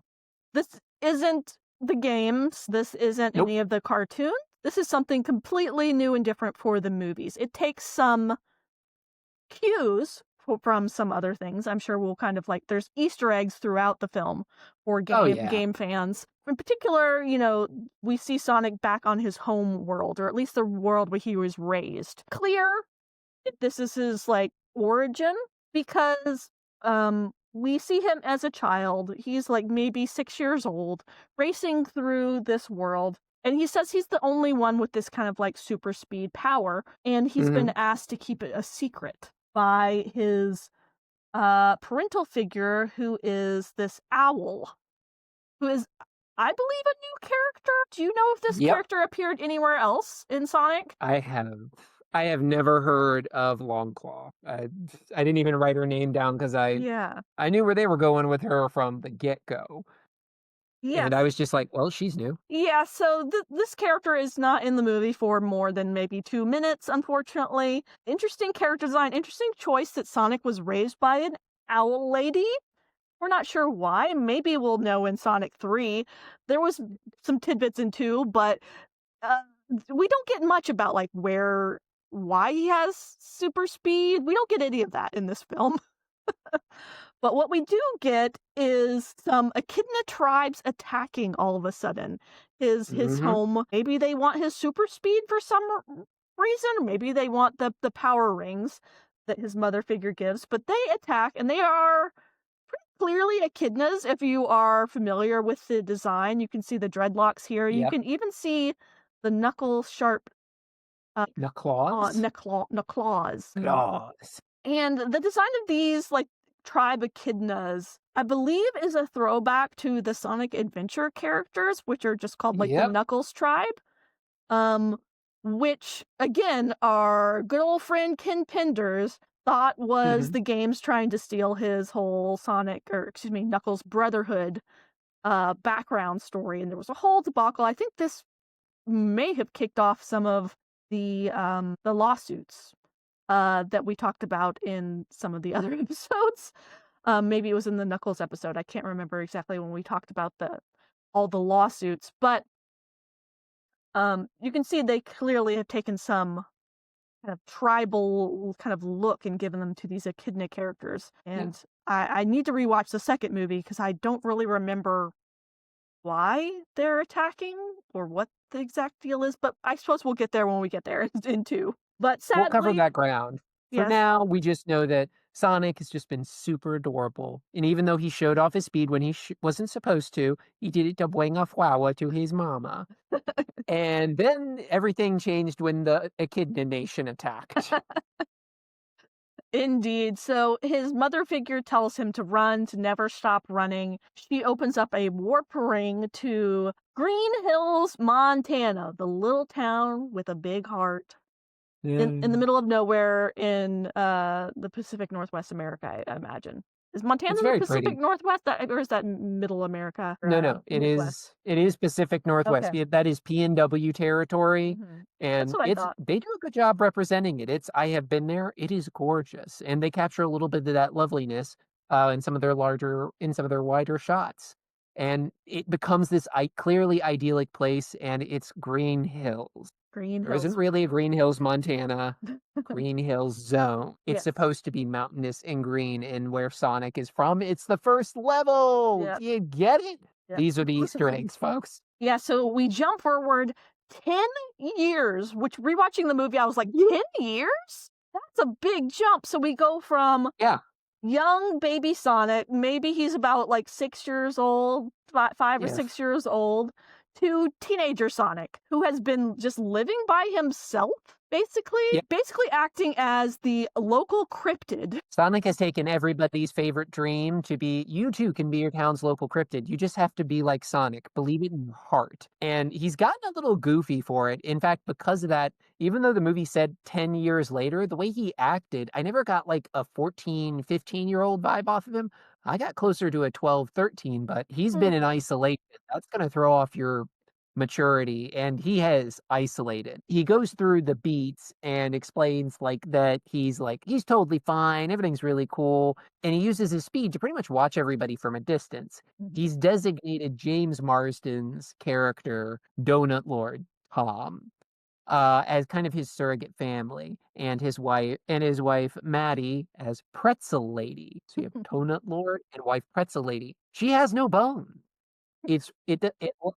This isn't the games. This isn't Nope. any of the cartoons. This is something completely new and different for the movies. It takes some cues from some other things. I'm sure we'll kind of like there's Easter eggs throughout the film for Oh, yeah. game fans. In particular, you know, we see Sonic back on his home world, or at least the world where he was raised. Clear if this is his like origin because we see him as a child. He's like maybe 6 years old, racing through this world. And he says he's the only one with this kind of like super speed power, and he's been asked to keep it a secret by his parental figure, who is this owl, who is, I believe, a new character. Do you know if this character appeared anywhere else in Sonic? I have. I have never heard of Longclaw. I didn't even write her name down because I knew where they were going with her from the get-go. And I Yes. was just like, well, she's new. Yeah, so this character is not in the movie for more than maybe 2 minutes, unfortunately. Interesting character design, interesting choice that Sonic was raised by an owl lady. We're not sure why. Maybe we'll know in Sonic 3. There was some tidbits in 2, but uh, we don't get much about like why he has super speed. We don't get any of that in this film. But what we do get is some echidna tribes attacking all of a sudden his home. Maybe they want his super speed for some reason, or maybe they want the power rings that his mother figure gives. But they attack, and they are pretty clearly echidnas. If you are familiar with the design, you can see the dreadlocks here. You can even see the knuckle sharp Claws? claws. Claws. And the design of these like tribe echidnas, I believe, is a throwback to the Sonic Adventure characters, which are just called like the Knuckles tribe. Which again our good old friend Ken Penders thought was the game's trying to steal his whole Sonic, or excuse me, Knuckles Brotherhood background story, and there was a whole debacle. I think this may have kicked off some of the lawsuits that we talked about in some of the other episodes. Maybe it was in the Knuckles episode. I can't remember exactly when we talked about all the lawsuits, but you can see they clearly have taken some kind of tribal kind of look and given them to these echidna characters. And I need to rewatch the second movie because I don't really remember why they're attacking or what the exact deal is, but I suppose we'll get there when we get there in 2. But sadly, we'll cover that ground. For now, we just know that Sonic has just been super adorable. And even though he showed off his speed when he wasn't supposed to, he did it to bring a flower to his mama. And then everything changed when the Echidna Nation attacked. Indeed. So his mother figure tells him to run, to never stop running. She opens up a warp ring to Green Hills, Montana, the little town with a big heart. In the middle of nowhere in the Pacific Northwest America, I imagine. Is Montana in the Pacific Northwest, or is that Middle America? No, it is Pacific Northwest. Okay. That is PNW territory, and That's what I thought. they do a good job representing it. I have been there. It is gorgeous, and they capture a little bit of that loveliness in some of their wider shots, and it becomes this clearly idyllic place, and it's Green Hills. There isn't really a Green Hills, Montana. Green Hills Zone. It's supposed to be mountainous and green, and where Sonic is from, it's the first level. Do you get it? These are the Easter eggs, folks. Yeah, so we jump forward 10 years, which rewatching the movie, I was like, 10 years? That's a big jump. So we go from young baby Sonic, maybe he's about like 6 years old, 5 or 6 years old, to teenager Sonic, who has been just living by himself, basically acting as the local cryptid. Sonic has taken everybody's favorite dream to be, you too can be your town's local cryptid. You just have to be like Sonic. Believe it in your heart. And he's gotten a little goofy for it. In fact, because of that, even though the movie said 10 years later, the way he acted, I never got like a 14, 15-year-old vibe off of him. I got closer to a 12, 13, but he's been in isolation. That's going to throw off your maturity, and he has isolated. He goes through the beats and explains that he's totally fine, everything's really cool, and he uses his speed to pretty much watch everybody from a distance. He's designated James Marsden's character Donut Lord Tom, as kind of his surrogate family, and his wife Maddie as Pretzel Lady. So you have Donut Lord and wife Pretzel Lady. She has no bone. It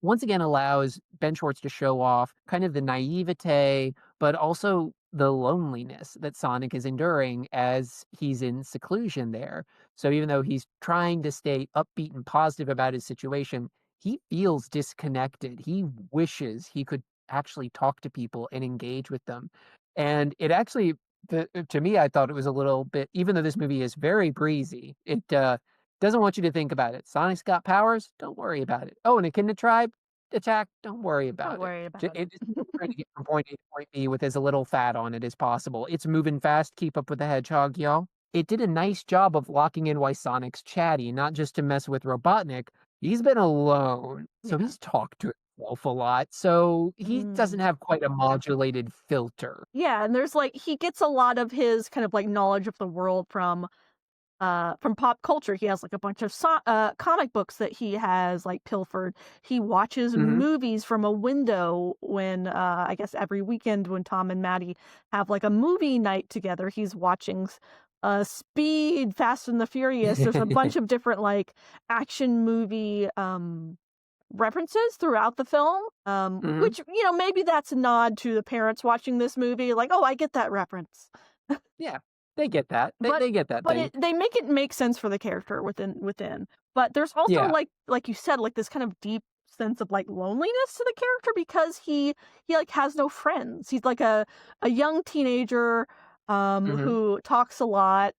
once again allows Ben Schwartz to show off kind of the naivete, but also the loneliness that Sonic is enduring as he's in seclusion there. So even though he's trying to stay upbeat and positive about his situation, he feels disconnected. He wishes he could actually talk to people and engage with them. And it actually, to me, I thought it was a little bit, even though this movie is very breezy, it doesn't want you to think about it. Sonic's got powers, don't worry about it. Oh, and a Echidna tribe attack, don't worry Don't about it. worry about it. It's trying to get from point A to point B with as little fat on it as possible. It's moving fast, keep up with the hedgehog, y'all. It did a nice job of locking in why Sonic's chatty, not just to mess with Robotnik. He's been alone, so Yeah. he's talked to himself a lot, so he doesn't Mm. have quite a modulated filter. Yeah, and there's like he gets a lot of his kind of like knowledge of the world from pop culture. He has like a bunch of comic books that he has like pilfered. He watches Mhm. movies from a window when I guess every weekend when Tom and Maddie have like a movie night together, he's watching Speed, Fast and the Furious. There's a bunch of different like action movie references throughout the film, Mhm. which maybe that's a nod to the parents watching this movie, like, oh, I get that reference. Yeah, they get that. They But they get that but thing. they make it make sense for the character within. But there's also Yeah. like you said, like this kind of deep sense of like loneliness to the character because he like has no friends. He's like a young teenager Mhm. who talks a lot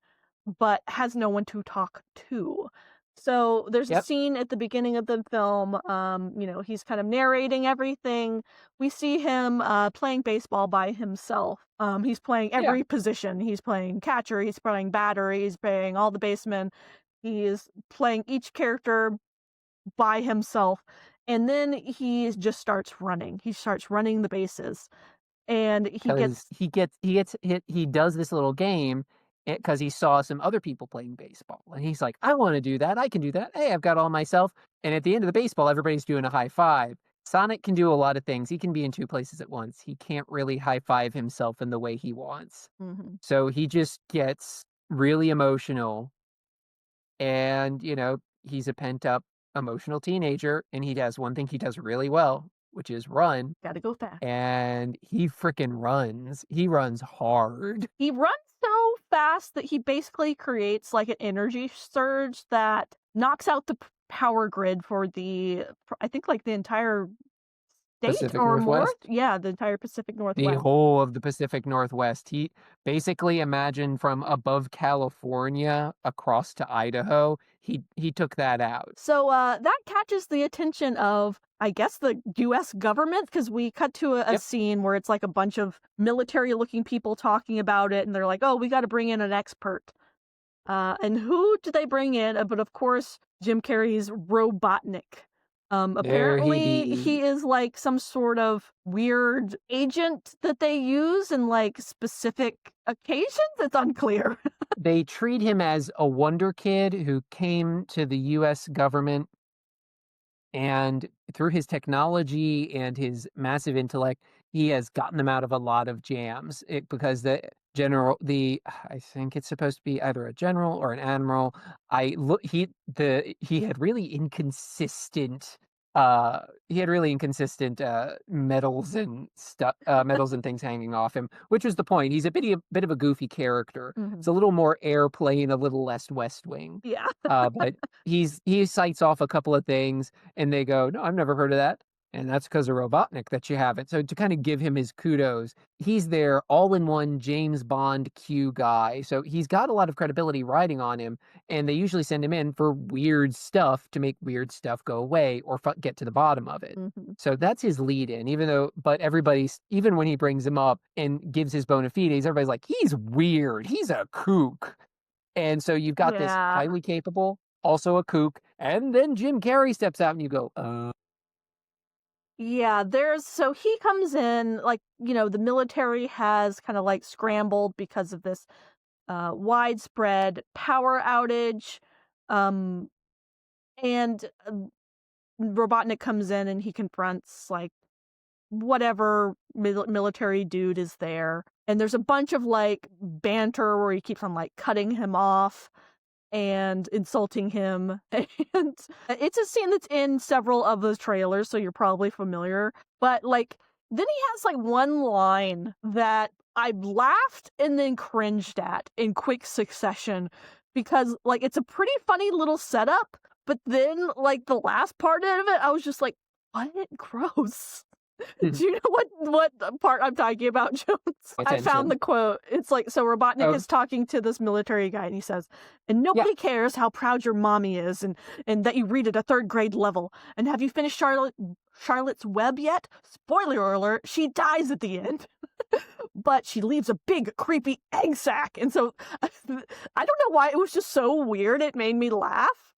but has no one to talk to. So there's a Yep. scene at the beginning of the film, he's kind of narrating everything. We see him playing baseball by himself. He's playing Yeah. every position. He's playing catcher, he's playing batter, he's playing all the basemen. He is playing each character by himself. And then he just starts running. He starts running the bases. And he Because gets he does this little game because he saw some other people playing baseball, and he's like, "I wanna do that, I can do that. Hey, I've got all myself." And at the end of the baseball, everybody's doing a high five. Sonic can do a lot of things. He can be in 2 places at once. He can't really high five himself in the way he wants. Mhm. So he just gets really emotional, and, he's a pent-up emotional teenager, and he does one thing he does really well, which is run. Gotta go fast. And he freaking runs. He runs hard. He runs so fast that he basically creates like an energy surge that knocks out the power grid for I think like the entire state Pacific or more. Northwest? Yeah, the entire Pacific The Northwest. whole of the Pacific Northwest. He basically imagine from above California across to Idaho. He took that out. So that catches the attention of, I guess, the US government because we cut to a Yep. scene where it's like a bunch of military looking people talking about it and they're like, oh, we got to bring in an expert. And who do they bring in? But of course, Jim Carrey's Robotnik. There he Apparently, be. he is like some sort of weird agent that they use in like specific occasions. It's unclear. They treat him as a wonder kid who came to the US government, and through his technology and his massive intellect, he has gotten them out of a lot of jams. Because I think it's supposed to be either a general or an admiral. I look he had really inconsistent medals and things hanging off him, which was the point. He's a bit of a goofy character. Mhm. It's a little more airplane, a little less West Wing. Yeah. But he cites off a couple of things, and they go, "No, I've never heard of that." And that's because of Robotnik that you have it. So to kind of give him his kudos, he's their all-in-one James Bond Q guy. So he's got a lot of credibility riding on him, and they usually send him in for weird stuff to make weird stuff go away or get to the bottom of it. Mhm. So that's his lead in, but even when he brings him up and gives his bona fides, everybody's like, he's weird. He's a kook. And so you've got this Yeah. highly capable, also a kook, and then Jim Carrey steps out and you go, Yeah, so he comes in, like, the military has kind of like scrambled because of this widespread power outage. Um, and Robotnik comes in and he confronts like whatever military dude is there. And there's a bunch of like banter where he keeps on like cutting him off and insulting him. And it's a scene that's in several of those trailers, so you're probably familiar. But like, then he has like one line that I laughed and then cringed at in quick succession because like it's a pretty funny little setup, but then like the last part of it, I was just like, what? Gross. Do you know what part I'm talking about, Jones? I found the quote. It's like, so Robotnik is talking to this military guy, and he says, and nobody cares how proud your mommy is and that you read at a 3rd grade level. And have you finished Charlotte's Web yet? Spoiler alert, she dies at the end. But she leaves a big, creepy egg sack. And so, I don't know why, it was just so weird. It made me laugh.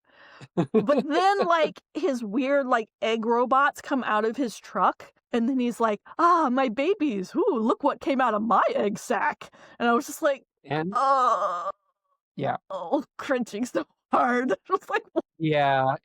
But then, like, his weird, like, egg robots come out of his truck. And then he's like, my babies. Ooh, look what came out of my egg sack. And I was just like, yeah. Oh, cringing so hard. I was like, yeah,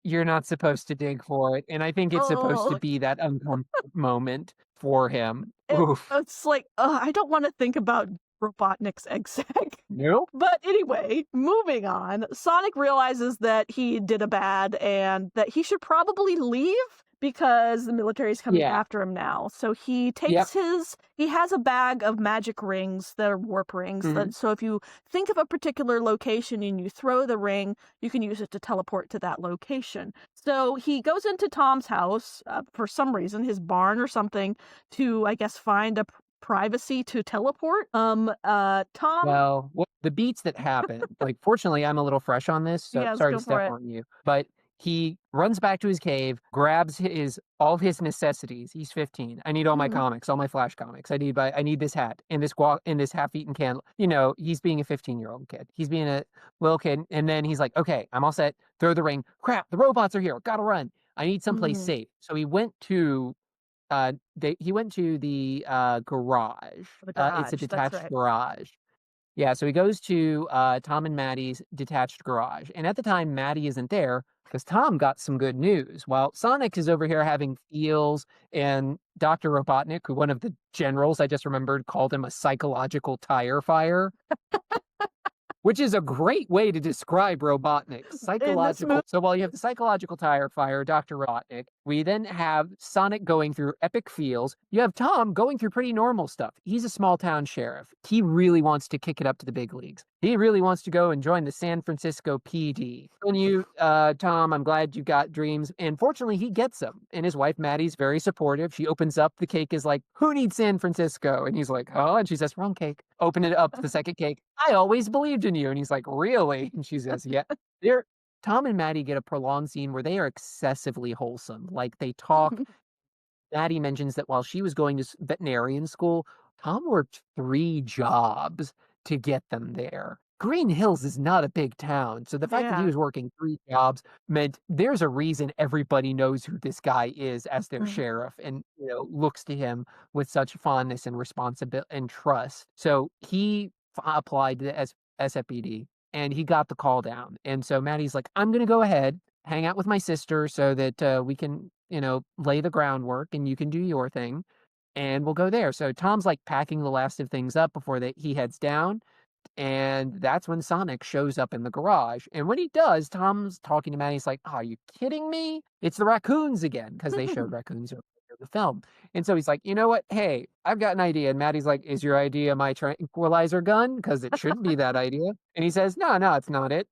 you're not supposed to dig for it. And I think it's supposed to be that uncomfortable moment for him. It's like, I don't want to think about Robotnik's egg sack. Nope. But anyway, moving on. Sonic realizes that he did a bad and that he should probably leave because the military's coming after him now. So he takes he has a bag of magic rings that are warp rings. So if you think of a particular location and you throw the ring, you can use it to teleport to that location. So he goes into Tom's house for some reason, his barn or something, to, I guess, find a privacy to teleport. Tom. Well, the beats that happen, like, fortunately, I'm a little fresh on this, so sorry to step on you, but he runs back to his cave, grabs all his necessities. He's 15. I need all my comics, all my Flash comics. I need this hat and this half-eaten candle. You know, he's being a 15-year-old kid. He's being a little kid, and then he's like, okay, I'm all set. Throw the ring. Crap, the robots are here. Gotta run. I need someplace safe. So he went to the garage. It's a detached garage. Yeah, so he goes to Tom and Maddie's detached garage. And at the time, Maddie isn't there because Tom got some good news. While Sonic is over here having feels, and Dr. Robotnik, who one of the generals I just remembered called him a psychological tire fire. Which is a great way to describe Robotnik. Psychological. So while you have the psychological tire fire, Dr. Robotnik, we then have Sonic going through epic feels. You have Tom going through pretty normal stuff. He's a small town sheriff. He really wants to kick it up to the big leagues. He really wants to go and join the San Francisco PD. And you, Tom, I'm glad you got dreams. And fortunately, he gets them. And his wife, Maddie's very supportive. She opens up the cake, is like, who needs San Francisco? And he's like, oh, and she says, wrong cake. Open it up, the second cake. I always believed in you. And he's like, really? And she says, yeah. Tom and Maddie get a prolonged scene where they are excessively wholesome. Like, they talk. Maddie mentions that while she was going to veterinarian school, Tom worked 3 jobs to get them there. Green Hills is not a big town, so the fact that he was working 3 jobs meant there's a reason everybody knows who this guy is as their sheriff, and looks to him with such fondness and responsibility and trust. So he applied to the SFPD, and he got the call down. And so Maddie's like, I'm going to go ahead, hang out with my sister so that we can, lay the groundwork and you can do your thing. And we'll go there. So Tom's like packing the last of things up before he heads down. And that's when Sonic shows up in the garage. And when he does, Tom's talking to Maddie. He's like, oh, are you kidding me? It's the raccoons again, because they showed raccoons in the film. And so he's like, you know what? Hey, I've got an idea. And Maddie's like, is your idea my tranquilizer gun? Because it shouldn't be that idea. And he says, no, it's not it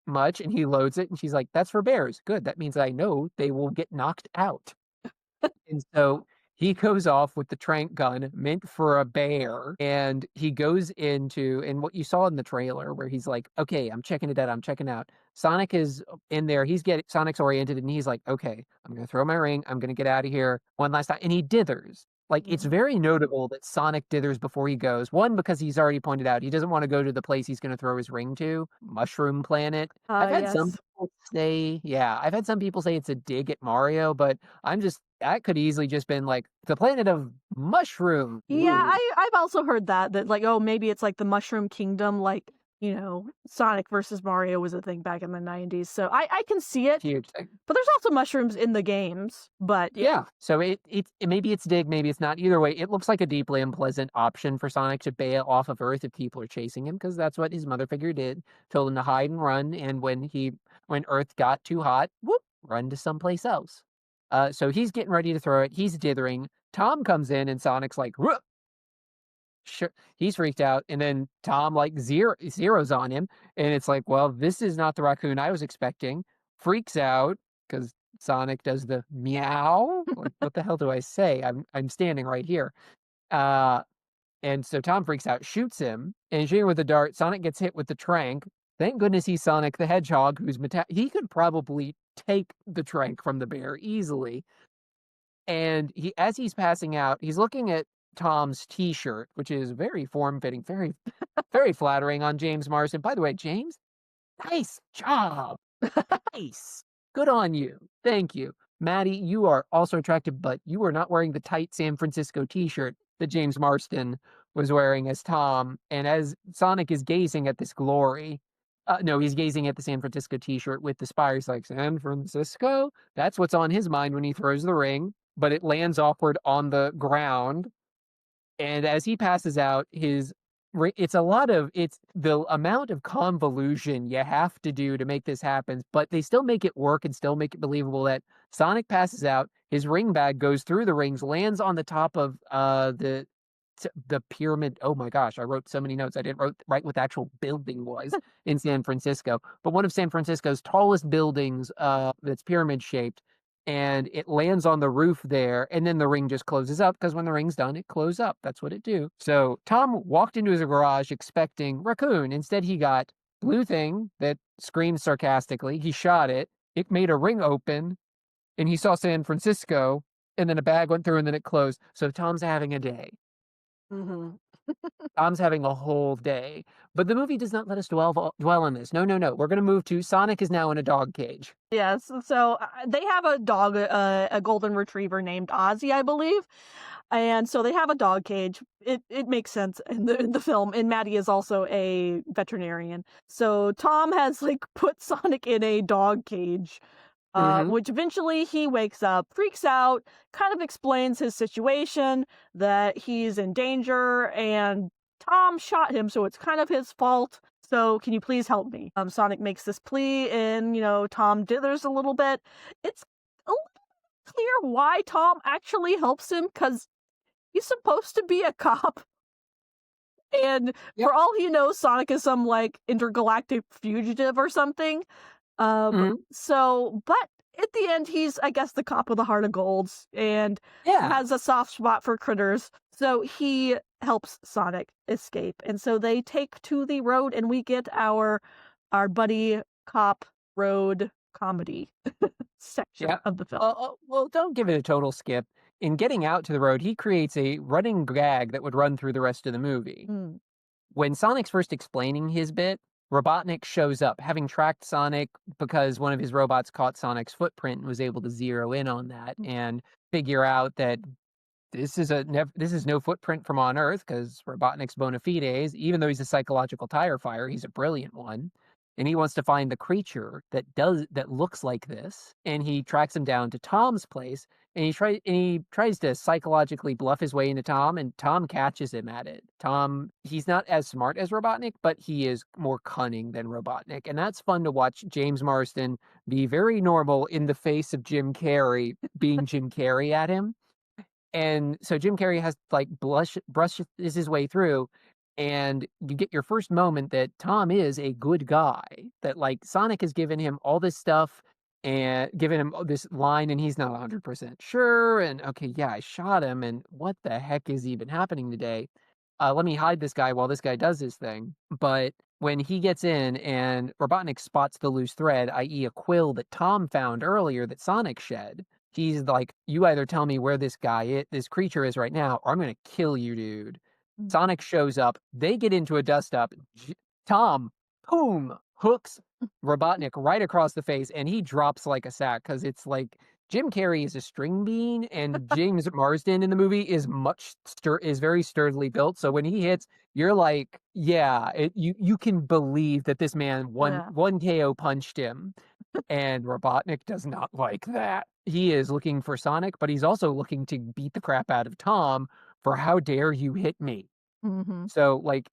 much. And he loads it. And she's like, that's for bears. Good. That means I know they will get knocked out. And so he goes off with the tranq gun meant for a bear, and he goes into, and what you saw in the trailer where he's like, okay, I'm checking it out, I'm checking out. Sonic is in there, Sonic's oriented, and he's like, okay, I'm going to throw my ring, I'm going to get out of here one last time. And he dithers. Like, it's very notable that Sonic dithers before he goes. One, because he's already pointed out he doesn't want to go to the place he's going to throw his ring to, Mushroom Planet. I've had some people say it's a dig at Mario, but that could easily just been like the planet of mushroom. Yeah, I've also heard that like, oh, maybe it's like the Mushroom Kingdom, like Sonic versus Mario was a thing back in the 90s, so I can see it, Huge thing. but there's also mushrooms in the games, but yeah. Yeah, so maybe it's dig, maybe it's not. Either way, it looks like a deeply unpleasant option for Sonic to bail off of Earth if people are chasing him, because that's what his mother figure did. Told him to hide and run, and when Earth got too hot, whoop, run to someplace else. So he's getting ready to throw it. He's dithering. Tom comes in, and Sonic's like, "Whoop." Sure, he's freaked out, and then Tom like zeros on him, and it's like, well, this is not the raccoon I was expecting. Freaks out because Sonic does the meow. Like, what the hell do I say? I'm standing right here. Uh, and so Tom freaks out, shoots him, and shooting with the dart. Sonic gets hit with the trank. Thank goodness he's Sonic the Hedgehog, who's he could probably take the trank from the bear easily. And as he's passing out, he's looking at Tom's T-shirt, which is very form-fitting, very, very flattering on James Marsden. By the way, James, nice job. Nice. Good on you. Thank you. Maddie, you are also attractive, but you are not wearing the tight San Francisco T-shirt that James Marsden was wearing as Tom. And as Sonic is gazing at this glory, no, he's gazing at the San Francisco T-shirt with the spire. He's like, San Francisco? That's what's on his mind when he throws the ring, but it lands awkward on the ground. And as he passes out, it's the amount of convolution you have to do to make this happen, but they still make it work and still make it believable that Sonic passes out, his ring bag goes through the rings, lands on the top of the pyramid. Oh my gosh, I wrote so many notes. I didn't write what the actual building was in San Francisco, but one of San Francisco's tallest buildings that's pyramid shaped, and it lands on the roof there, and then the ring just closes up, because when the ring's done, it closes up. That's what it do. So Tom walked into his garage expecting raccoon. Instead, he got blue thing that screamed sarcastically. He shot it. It made a ring open, and he saw San Francisco, and then a bag went through, and then it closed. So Tom's having a day. Mm-hmm. Tom's having a whole day. But the movie does not let us dwell on this. No, no, no. We're going to move to Sonic is now in a dog cage. Yes, so they have a dog, a golden retriever named Ozzy, I believe, and so they have a dog cage. It makes sense in the film, and Maddie is also a veterinarian. So Tom has like put Sonic in a dog cage, which eventually he wakes up, freaks out, kind of explains his situation, that he's in danger, and Tom shot him, so it's kind of his fault. So can you please help me? Sonic makes this plea, and Tom dithers a little bit. It's a little clear why Tom actually helps him, because he's supposed to be a cop. And for all he knows, Sonic is some like intergalactic fugitive or something. So, but at the end, he's, I guess, the cop with a heart of gold, and has a soft spot for critters. So he helps Sonic escape. And so they take to the road, and we get our buddy cop road comedy section of the film. Well, don't give it a total skip. In getting out to the road, he creates a running gag that would run through the rest of the movie. When Sonic's first explaining his bit, Robotnik shows up, having tracked Sonic because one of his robots caught Sonic's footprint and was able to zero in on that and figure out that this is no footprint from on Earth, because Robotnik's bona fides, even though he's a psychological tire fire, he's a brilliant one. And he wants to find the creature that looks like this, and he tracks him down to Tom's place, and he tries to psychologically bluff his way into Tom, and Tom catches him at it. Tom, he's not as smart as Robotnik, but he is more cunning than Robotnik, and that's fun to watch James Marsden be very normal in the face of Jim Carrey being Jim Carrey at him. And so Jim Carrey has to like brush his way through, and you get your first moment that Tom is a good guy, that like Sonic has given him all this stuff and given him this line, and he's not 100% sure. And okay, yeah, I shot him, and what the heck is even happening today? Let me hide this guy while this guy does his thing. But when he gets in and Robotnik spots the loose thread, i.e. a quill that Tom found earlier that Sonic shed, he's like, you either tell me where this creature is right now, or I'm going to kill you, dude. Sonic shows up. They get into a dust-up. Tom, boom, hooks Robotnik right across the face, and he drops like a sack, because it's like Jim Carrey is a string bean, and James Marsden in the movie is is very sturdily built. So when he hits, you're like, yeah, you can believe that this man Yeah. one KO punched him. And Robotnik does not like that. He is looking for Sonic, but he's also looking to beat the crap out of Tom for how dare you hit me. Mm-hmm. So like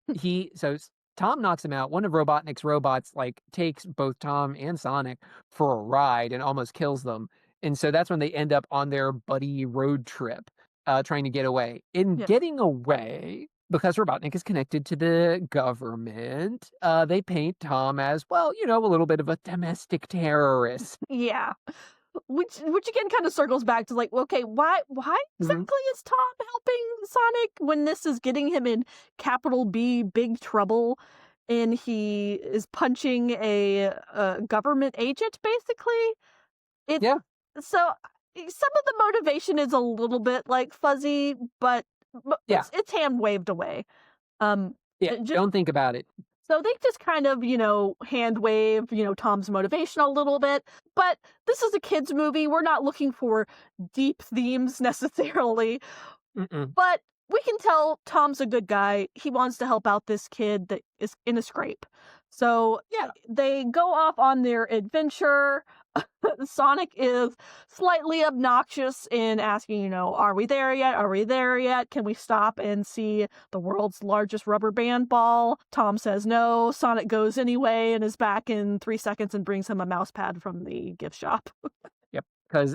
Tom knocks him out. One of Robotnik's robots like takes both Tom and Sonic for a ride and almost kills them. And so that's when they end up on their buddy road trip, trying to get away. In Yes. getting away, because Robotnik is connected to the government, they paint Tom as, well, a little bit of a domestic terrorist. Yeah. Which again kind of circles back to like, okay, why Mhm. exactly is Tom helping Sonic when this is getting him in capital B big trouble, and he is punching a government agent basically? It Yeah, so some of the motivation is a little bit like fuzzy, but yeah, it's hand waved away. Um, yeah. just Don't think about it. so they just kind of, hand wave, Tom's motivation a little bit. But this is a kids' movie. We're not looking for deep themes necessarily. Mm-mm. But we can tell Tom's a good guy. He wants to help out this kid that is in a scrape. So Yeah. they go off on their adventure. Sonic is slightly obnoxious in asking, are we there yet? Are we there yet? Can we stop and see the world's largest rubber band ball? Tom says no. Sonic goes anyway and is back in 3 seconds and brings him a mouse pad from the gift shop. Yep.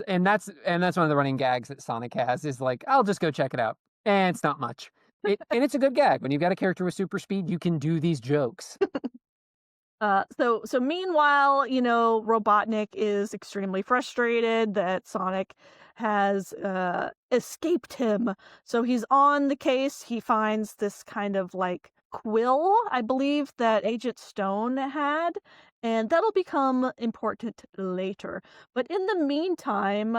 And that's one of the running gags that Sonic has is like, I'll just go check it out. And it's not much. And it's a good gag. When you've got a character with super speed, you can do these jokes. So meanwhile, Robotnik is extremely frustrated that Sonic has escaped him. So he's on the case. He finds this kind of like quill, I believe, that Agent Stone had, and that'll become important later. But in the meantime,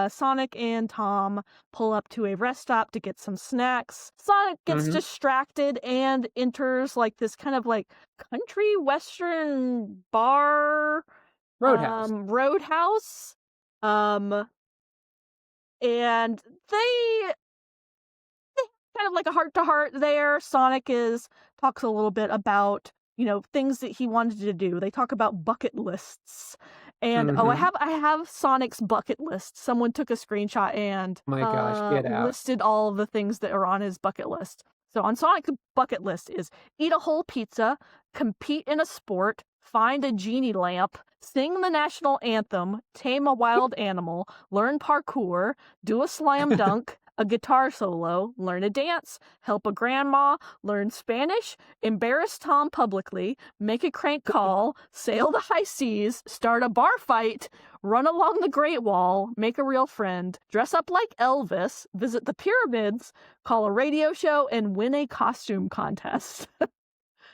Sonic and Tom pull up to a rest stop to get some snacks. Sonic gets Hmm. distracted and enters like this kind of like country western bar Roadhouse. roadhouse. Um and they kind of like a heart to heart there. Sonic is talks a little bit about, things that he wanted to do. They talk about bucket lists. And oh, I Hmm. have Sonic's bucket list. Someone took a screenshot and My gosh, get out. listed all of the things that are on his bucket list. So on Sonic's bucket list is eat a whole pizza, compete in a sport, find a genie lamp, sing the national anthem, tame a wild animal, learn parkour, do a slam dunk, a guitar solo, learn a dance, help a grandma, learn Spanish, embarrass Tom publicly, make a crank call, sail the high seas, start a bar fight, run along the Great Wall, make a real friend, dress up like Elvis, visit the pyramids, call a radio show, and win a costume contest.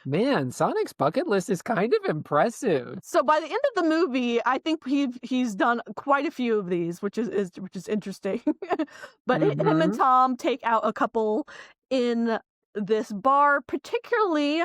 Man, Sonic's bucket list is kind of impressive. So by the end of the movie, I think he's done quite a few of these, which is interesting. But him and Hmm. Tom take out a couple in this bar, particularly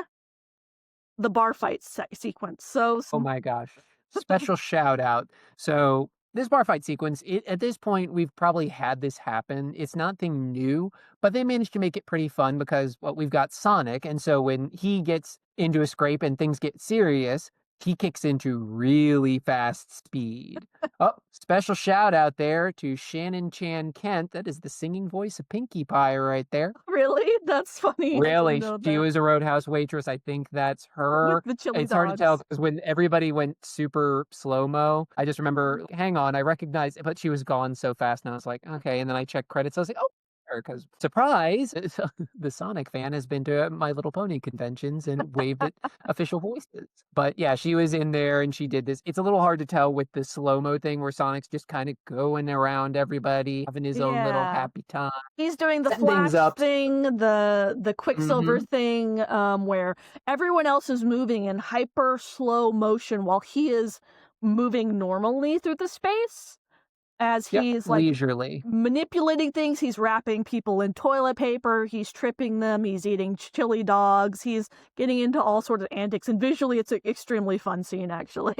the bar fight sequence. So Oh my gosh. Special shout out. So this bar fight sequence, at this point, we've probably had this happen. It's nothing new, but they managed to make it pretty fun because, well, we've got Sonic. And so when he gets into a scrape and things get serious, he kicks into really fast speed. Oh, special shout out there to Shannon Chan Kent. That is the singing voice of Pinkie Pie right there. really, that's funny. I didn't Really, know she that. was a Roadhouse waitress. I think that's With her. the chili It's hard to tell dogs. because when everybody went super slow-mo, I just remember, Mhm. hang on, I recognized but she was gone so fast, and I was like, "Okay," and then I checked credits, I was like, "Oh, because surprise, the Sonic fan has been to My Little Pony conventions and waved at official voices." But yeah, she was in there and she did this. It's a little hard to tell with the slow-mo thing where Sonic's just kinda going around everybody, having his own little Yeah. happy time, He's doing the setting things Flash up. thing, the Quicksilver Mhm. thing, where everyone else is moving in hyper slow motion while he is moving normally through the space. as Yep, he's like leisurely. manipulating things. He's wrapping people in toilet paper. He's tripping them. He's eating chili dogs. He's getting into all sorts of antics. And visually, it's an extremely fun scene, actually.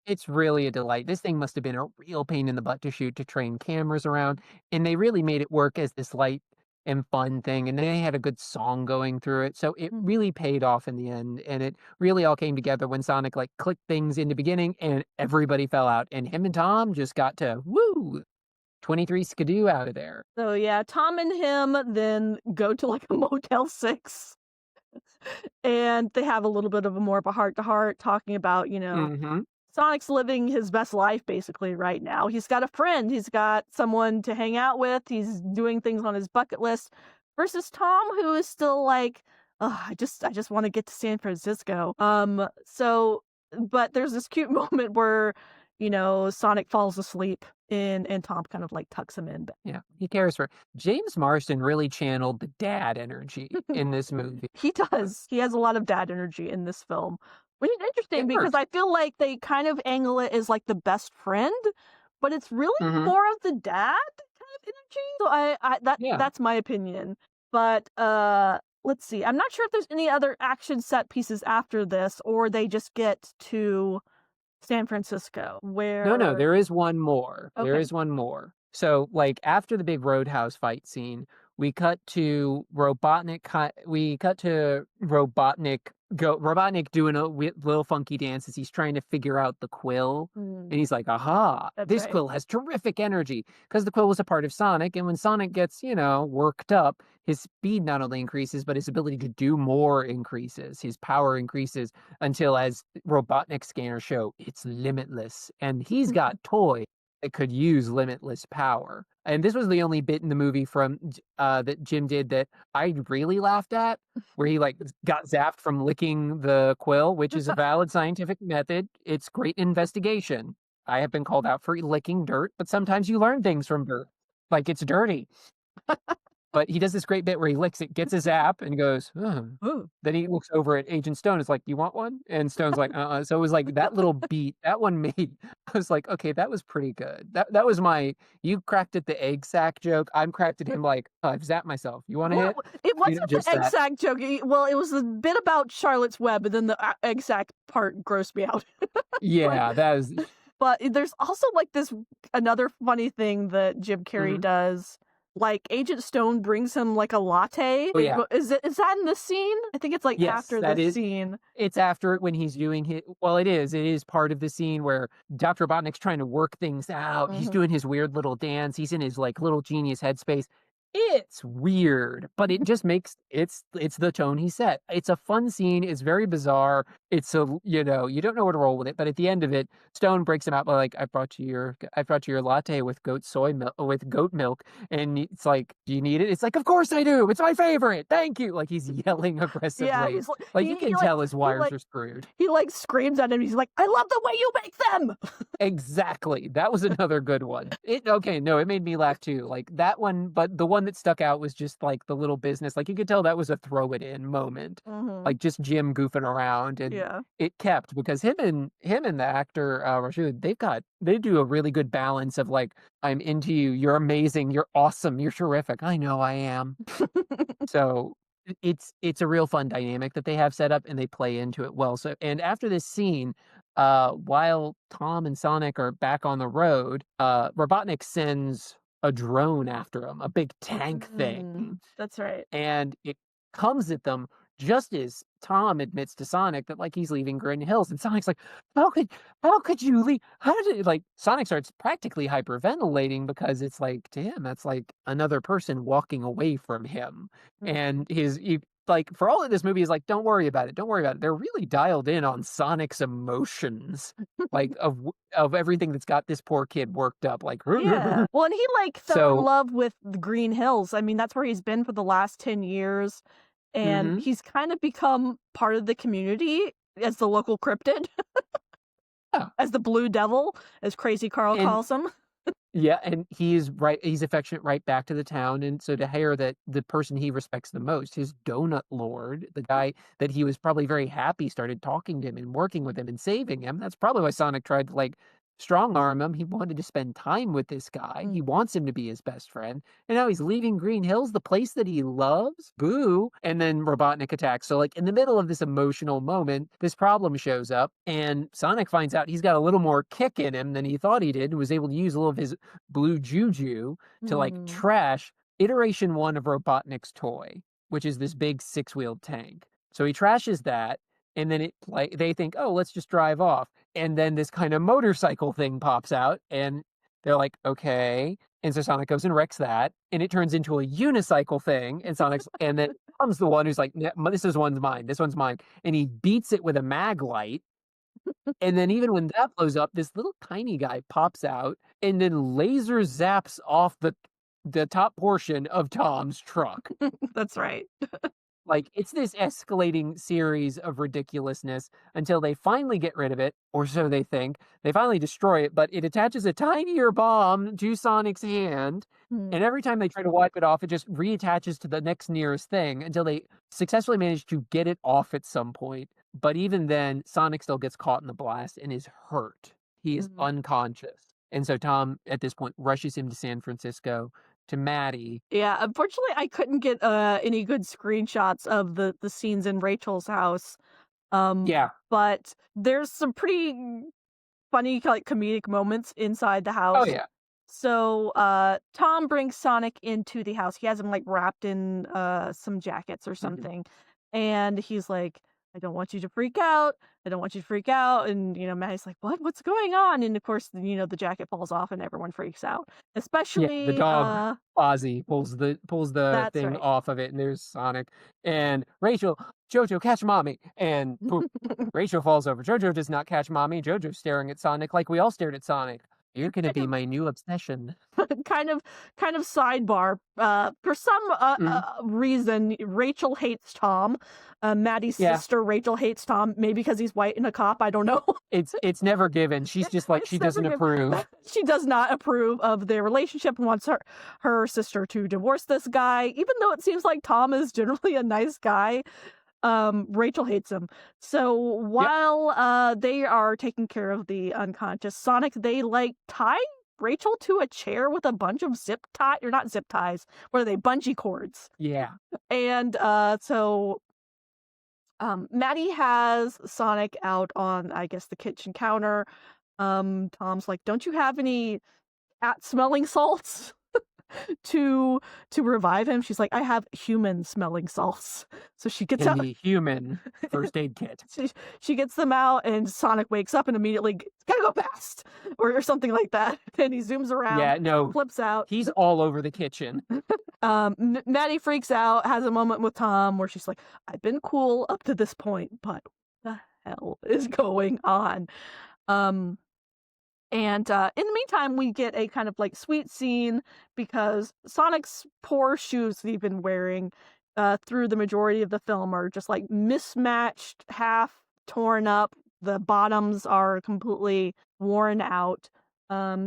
It's really a delight. This thing must have been a real pain in the butt to shoot, to train cameras around, and they really made it work as this light and fun thing, and they had a good song going through it, so it really paid off in the end, and it really all came together when Sonic, like, clicked things in the beginning and everybody fell out, and him and Tom just got to, woo, 23 skidoo out of there. So yeah, Tom and him then go to like a Motel 6 and they have a little bit of a more of a heart to heart talking about, Mhm. Sonic's living his best life basically right now. He's got a friend, he's got someone to hang out with, he's doing things on his bucket list versus Tom who is still like, "Ugh, I just want to get to San Francisco." But there's this cute moment where, Sonic falls asleep and Tom kind of like tucks him in. Yeah, he cares for James Marsden really channeled the dad energy in this movie. He does. He has a lot of dad energy in this film, which is interesting It because works. I feel like they kind of angle it as like the best friend, but it's really Mhm. more of the dad kind of energy. So Yeah. that's my opinion. But let's see. I'm not sure if there's any other action set pieces after this, or they just get to San Francisco No, where there is one more. There okay. is one more. So, like, after the big roadhouse fight scene, we cut to Robotnik doing a little funky dance as he's trying to figure out the quill. Mm, And he's like, aha, that's this right. quill has terrific energy because the quill was a part of Sonic. And when Sonic gets, worked up, his speed not only increases, but his ability to do more increases. His power increases until, as Robotnik scanners show, it's limitless. And he's got toys that could use limitless power. And this was the only bit in the movie that Jim did that I really laughed at, where he like got zapped from licking the quill, which is a valid scientific method. It's great investigation. I have been called out for licking dirt, but sometimes you learn things from dirt, like it's dirty. But he does this great bit where he licks it, gets his app, and goes, "Ugh." Ooh. Then he looks over at Agent Stone. Is like, "You want one?" And Stone's like, "Uh." So it was like that little beat. That one made. I was like, okay, that was pretty good. That was my. You cracked at the egg sack joke. I'm cracked at him like, oh, I've zapped myself. You want to Well, hit? it wasn't the Just egg that. sack joke. Well, it was a bit about Charlotte's Web, and then the egg sack part grossed me out. But Yeah, that is. but there's also like this another funny thing that Jim Carrey Mhm. does. Like Agent Stone brings him like a latte. Oh yeah. Is that in the scene? I think it's like Yes, after that the is. scene. It's after it when he's doing his. Well, it is. It is part of the scene where Dr. Robotnik's trying to work things out. He's Mhm. doing his weird little dance. He's in his like little genius headspace. It's weird, but it just makes it's the tone he set. It's a fun scene. It's very bizarre. You don't know where to roll with it, but at the end of it, Stone breaks him out by like, I brought you your latte with goat milk, and it's like, do you need it? It's like, of course I do. It's my favorite. Thank you. Like he's yelling Yeah, aggressively. he's like Like you can tell his he wires like are screwed. he like screams at him. He's like, "I love the way you make them." Exactly. That was another good one. Okay, no, it made me laugh too. Like that one, but the one that stuck out was just like the little business. Like you could tell that was a throw it in moment. Mhm. Like just Jim goofing around, and Yeah. it kept because him and the actor Rashid, they do a really good balance of like, I'm into you, you're amazing, you're awesome, you're terrific. I know I am. So it's a real fun dynamic that they have set up and they play into it well. So and after this scene, while Tom and Sonic are back on the road, Robotnik sends a drone after him, a big tank thing, That's right. and it comes at them just as Tom admits to Sonic that like he's leaving Green Hills, and Sonic's like, how could you leave? How did it like Sonic starts practically hyperventilating because it's like to him that's like another person walking away from him, and like for all of this movie is like, don't worry about it, don't worry about it. They're really dialed in on Sonic's emotions, like of everything that's got this poor kid worked up, like Yeah. Well, and he like fell in so. love with the Green Hills. I mean, that's where he's been for the last 10 years. And Mhm. he's kind of become part of the community as the local cryptid, Yeah. as the Blue Devil, as Crazy Carl And calls him. yeah, and he's affectionate right back to the town, and so to hear that the person he respects the most, his donut lord, the guy that he was probably very happy started talking to him and working with him and saving him, that's probably why Sonic tried to, like, strong arm him. He wanted to spend time with this guy. He wants him to be his best friend. And now he's leaving Green Hills, the place that he loves. Boo. And then Robotnik attacks. So, like, in the middle of this emotional moment, this problem shows up, and Sonic finds out he's got a little more kick in him than he thought he did, and was able to use a little of his blue juju to, like, trash iteration 1 of Robotnik's toy, which is this big 6-wheeled tank. So he trashes that, and then they think, oh, let's just drive off. And then this kind of motorcycle thing pops out, and they're like, okay. And so Sonic goes and wrecks that, and it turns into a unicycle thing. And and then comes the one who's like, this is one's mine. This one's mine. And he beats it with a mag light. And then even when that blows up, this little tiny guy pops out and then laser zaps off the top portion of Tom's truck. That's right. Like, it's this escalating series of ridiculousness until they finally get rid of it, or so they think. They finally destroy it, but it attaches a tinier bomb to Sonic's hand, and every time they try to wipe it off, it just reattaches to the next nearest thing until they successfully manage to get it off at some point. But even then, Sonic still gets caught in the blast and is hurt. He is unconscious. And so Tom, at this point, rushes him to San Francisco to Maddie. Yeah, unfortunately, I couldn't get any good screenshots of the scenes in Rachel's house. Yeah. But there's some pretty funny, like, comedic moments inside the house. Oh, yeah. So, Tom brings Sonic into the house. He has him, like, wrapped in some jackets or something. And he's like, I don't want you to freak out. I don't want you to freak out. And, Maddie's like, what? What's going on? And of course, the jacket falls off and everyone freaks out. Especially the dog Ozzy pulls the thing off of it, and there's Sonic and Rachel. Jojo, catch mommy, and poop. Rachel falls over. Jojo does not catch mommy. Jojo's staring at Sonic like we all stared at Sonic. You're gonna be my new obsession. kind of sidebar. For some reason, Rachel hates Tom. Maddie's sister, Rachel, hates Tom. Maybe because he's white and a cop. I don't know. It's never given. She's just like, she doesn't approve. She does not approve of their relationship and wants her sister to divorce this guy. Even though it seems like Tom is generally a nice guy, Rachel hates him. So while they are taking care of the unconscious Sonic, they like tie Rachel to a chair with a bunch of not zip ties. What are they? Bungee cords. Yeah. And so Maddie has Sonic out on, I guess, the kitchen counter. Tom's like, don't you have any smelling salts to revive him? She's like, I have human smelling salts. So she gets out the human first aid kit. She gets them out, and Sonic wakes up and immediately gotta go fast, or something like that. And he zooms around. Yeah, no, flips out. He's all over the kitchen. Maddie freaks out, has a moment with Tom where she's like, I've been cool up to this point, but what the hell is going on? And in the meantime, we get a kind of like sweet scene because Sonic's poor shoes that he's been wearing through the majority of the film are just like mismatched, half torn up. The bottoms are completely worn out.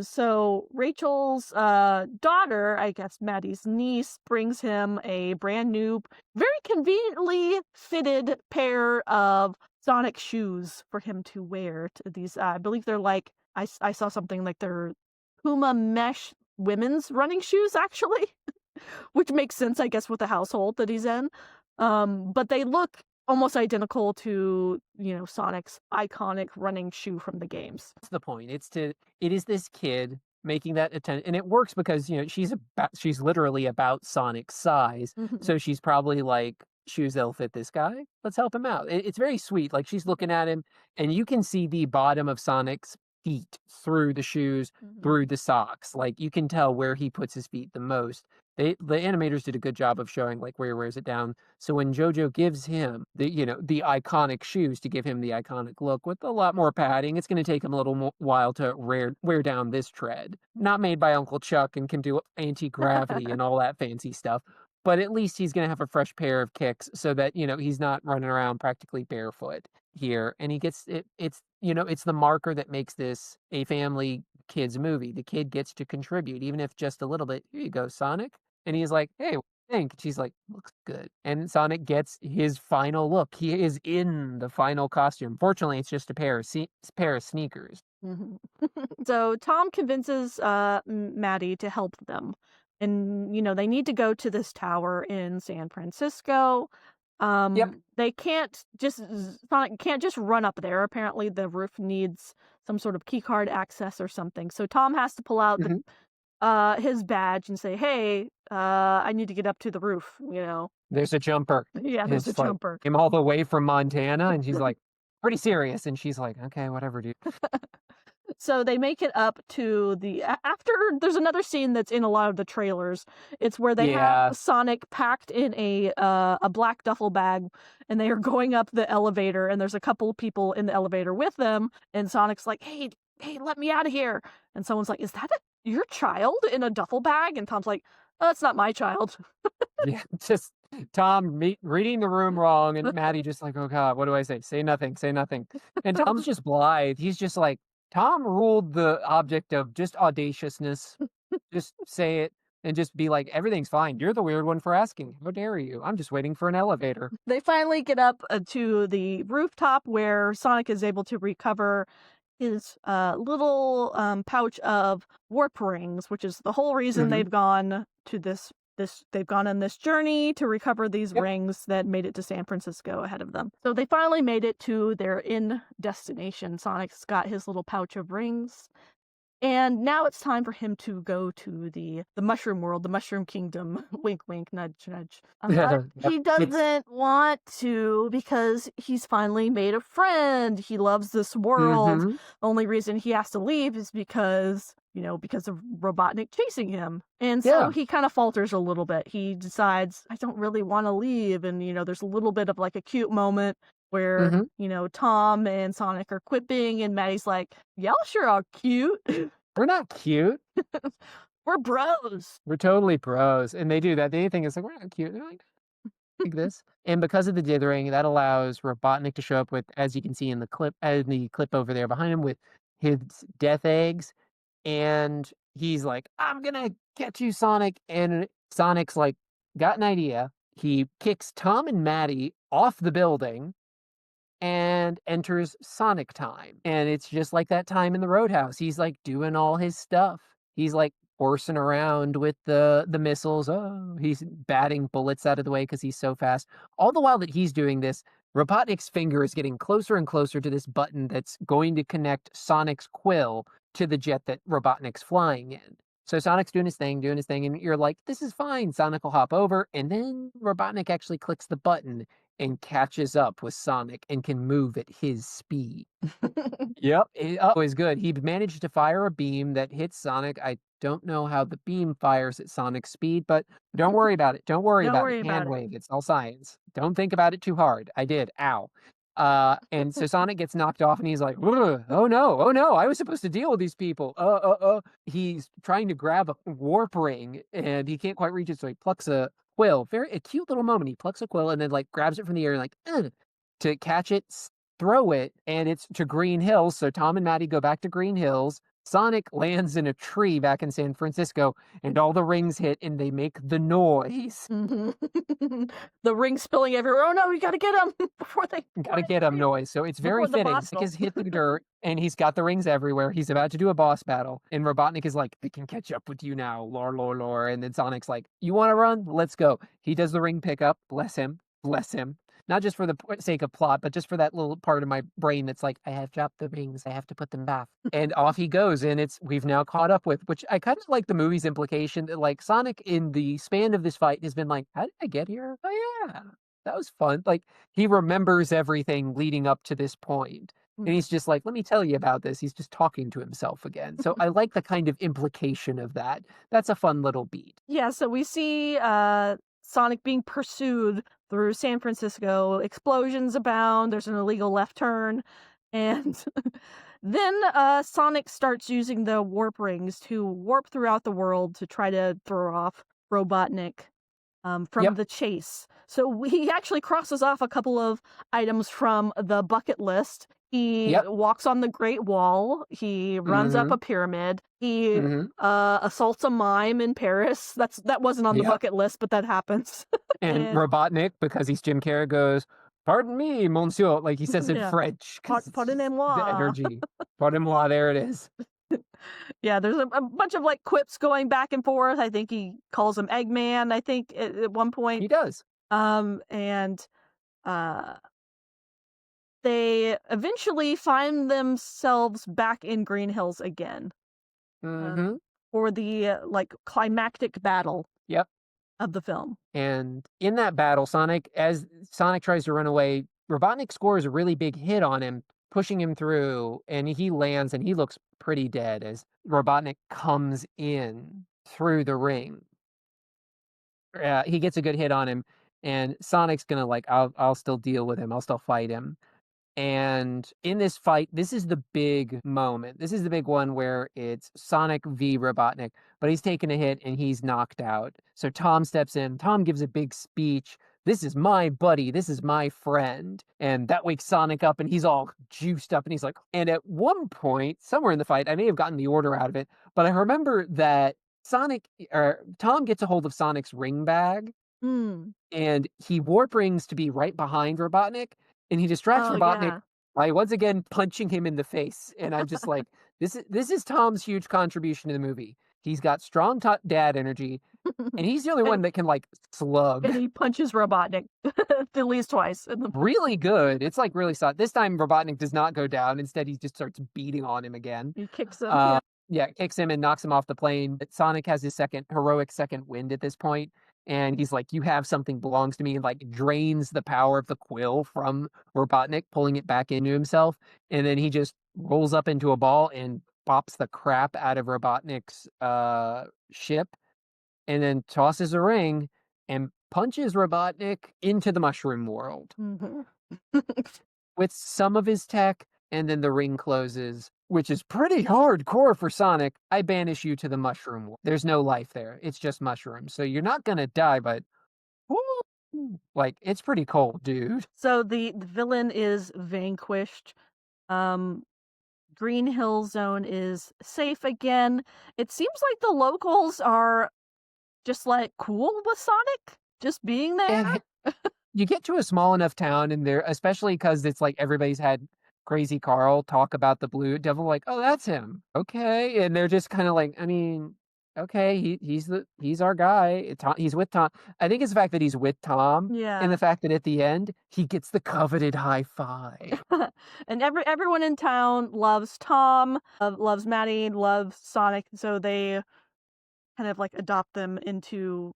So Rachel's daughter, I guess Maddie's niece, brings him a brand new, very conveniently fitted pair of Sonic shoes for him to wear. These, I believe they're like, I saw something like they're Puma mesh women's running shoes, actually, which makes sense, I guess, with the household that he's in. But they look almost identical to, Sonic's iconic running shoe from the games. That's the point. It is this kid making that attempt, and it works because, she's literally about Sonic's size. So she's probably like, shoes that'll fit this guy. Let's help him out. It's very sweet. Like, she's looking at him, and you can see the bottom of Sonic's feet through the shoes, through the socks. Like, you can tell where he puts his feet the most. The animators did a good job of showing like where he wears it down. So when JoJo gives him the iconic shoes to give him the iconic look with a lot more padding, it's going to take him a little while to wear down this tread. Not made by Uncle Chuck and can do anti-gravity and all that fancy stuff. But at least he's going to have a fresh pair of kicks so that, he's not running around practically barefoot here. And he gets it. It's the marker that makes this a family kids movie. The kid gets to contribute, even if just a little bit. Here you go, Sonic. And he's like, hey, think?" She's like, "Looks good." And Sonic gets his final look. He is in the final costume. Fortunately, it's just a pair of sneakers. Mhm. So Tom convinces Maddie to help them. And they need to go to this tower in San Francisco. Yep. They can't just Sonic can't just run up there. Apparently the roof needs some sort of key card access or something. So Tom has to pull out the Mhm. his badge and say, "Hey, I need to get up to the roof." There's a jumper. Yeah, there's a It's like, jumper. "Came all the way from Montana," and she's like, "Pretty serious," and she's like, "Okay, whatever, dude." So they make it up to after there's another scene that's in a lot of the trailers. It's where they have Yeah. Sonic packed in a black duffel bag, and they are going up the elevator, and there's a couple of people in the elevator with them, and Sonic's like, "Hey, hey, let me out of here." And someone's like, "Is that your child in a duffel bag?" And Tom's like, "Oh, it's not my child." Yeah, just Tom reading the room wrong, and Maddie just like, "Oh god, what do I say? Say nothing, say nothing." And Tom's just blithe. He's just like, Tom ruled the object of just audaciousness. Just say it and just be like, "Everything's fine. You're the weird one for asking. How dare you? I'm just waiting for an elevator." They finally get up to the rooftop where Sonic is able to recover his little pouch of warp rings, which is the whole reason Mhm. they've gone to they've gone on this journey to recover these Yep. rings that made it to San Francisco ahead of them. So they finally made it to their in destination. Sonic's got his little pouch of rings. And now it's time for him to go to the mushroom world, the mushroom kingdom. Wink, wink, nudge, nudge. But Yep. he It's doesn't want to because he's finally made a friend. He loves this world. Mhm. The only reason he has to leave is because of Robotnik chasing him. And so Yeah. he kind of falters a little bit. He decides, I don't really want to leave. And, there's a little bit of like a cute moment where, Mhm. Tom and Sonic are quipping, and Maddie's like, "Y'all sure are cute. We're not cute. We're bros." We're totally bros, and they do that. The thing is like, "We're not cute." They're like this. And because of the dithering, that allows Robotnik to show up with, as you can see in the clip over there behind him, with his death eggs. And he's like, "I'm gonna catch you, Sonic." And Sonic's like, got an idea. He kicks Tom and Maddie off the building and enters Sonic time. And it's just like that time in the Roadhouse. He's like doing all his stuff. He's like horsing around with the missiles. Oh, he's batting bullets out of the way because he's so fast. All the while that he's doing this, Robotnik's finger is getting closer and closer to this button that's going to connect Sonic's quill to the jet that Robotnik's flying in. So Sonic's doing his thing, and you're like, "This is fine." Sonic will hop over, and then Robotnik actually clicks the button and catches up with Sonic and can move at his speed. Yep, it is good. He managed to fire a beam that hits Sonic. I don't know how the beam fires at Sonic's speed, but don't worry about it. Don't worry Don't about it. worry about Hand it. wave. It's all science. Don't think about it too hard. I did. Ow. And so Sonic gets knocked off and he's like, "Ugh, oh no, oh no, I was supposed to deal with these people." He's trying to grab a warp ring and he can't quite reach it, so he plucks a quill. A cute little moment. He plucks a quill and then like grabs it from the air, like, "Ugh," to catch it, throw it, and it's to Green Hills. So Tom and Maddie go back to Green Hills. Sonic lands in a tree back in San Francisco, and all the rings hit, and they make the noise. Mhm. The ring spilling everywhere. "Oh no, we gotta get him Gotta get him noise. So it's very before the fitting. boss Sonic has battle." hit the dirt, and he's got the rings everywhere. He's about to do a boss battle, and Robotnik is like, "I can catch up with you now, lore, lore, lore." And then Sonic's like, "You want to run? Let's go." He does the ring pickup. Bless him. Bless him. Not just for the sake of plot, but just for that little part of my brain that's like, "I have dropped the rings. I have to put them back." And off he goes, and we've now caught up with, which I kind of like the movie's implication that like Sonic in the span of this fight has been like, "How did I get here? Oh yeah, that was fun." Like he remembers everything leading up to this point. And Mhm. he's just like, "Let me tell you about this." He's just talking to himself again. So I like the kind of implication of that. That's a fun little beat. Yeah, so we see Sonic being pursued through San Francisco. Explosions abound. There's an illegal left turn. And then Sonic starts using the warp rings to warp throughout the world to try to throw off Robotnik from Yep. the chase. So he actually crosses off a couple of items from the bucket list. He Yep. walks on the Great Wall. He runs up a pyramid. He assaults a mime in Paris. That wasn't on the bucket list, but that happens. And Robotnik, because he's Jim Carrey, goes, "Pardon me, monsieur," like he says in French, because the Pardonnez-moi. energy. Pardonnez-moi, there it is. Yeah, there's a bunch of like quips going back and forth. I think he calls him Eggman, I think, at one point. He does. And they eventually find themselves back in Green Hills again. For the like climactic battle. Yep. Of the film. And in that battle, as Sonic tries to run away, Robotnik scores a really big hit on him, pushing him through, and he lands and he looks pretty dead as Robotnik comes in through the ring. He gets a good hit on him, and Sonic's gonna like, I'll still deal with him. I'll still fight him. And in this fight, this is the big moment. This is the big one where it's Sonic v. Robotnik, but he's taken a hit and he's knocked out. So Tom steps in. Tom gives a big speech. "This is my buddy. This is my friend." And that wakes Sonic up and he's all juiced up and he's like, and at one point, somewhere in the fight, I may have gotten the order out of it, but I remember that Tom gets a hold of Sonic's ring bag and he warp rings to be right behind Robotnik. And he distracts Robotnik by once again punching him in the face. And I'm just like, this is Tom's huge contribution to the movie. He's got strong dad energy, and he's the only one that can like slug. And he punches Robotnik at least twice. Really good. It's like really solid. This time Robotnik does not go down. Instead, he just starts beating on him again. He kicks him. Kicks him and knocks him off the plane. But Sonic has his heroic second wind at this point. And he's like, "You have something belongs to me," and like drains the power of the quill from Robotnik, pulling it back into himself. And then he just rolls up into a ball and bops the crap out of Robotnik's ship, and then tosses a ring and punches Robotnik into the mushroom world with some of his tech, and then the ring closes, which is pretty hardcore for Sonic. "I banish you to the mushroom world. There's no life there. It's just mushrooms. So you're not gonna die, but woo, like it's pretty cold, dude." So the villain is vanquished. Green Hill Zone is safe again. It seems like the locals are just like cool with Sonic just being there. And you get to a small enough town and there, especially because it's like everybody's had Crazy Carl talk about the Blue Devil, like, "Oh, that's him. Okay." And they're just kind of like, I mean, okay, he's our guy. He's with Tom. I think it's the fact that he's with Tom, and the fact that at the end he gets the coveted high five. And everyone in town loves Tom, loves Maddie, loves Sonic, so they kind of like adopt them into.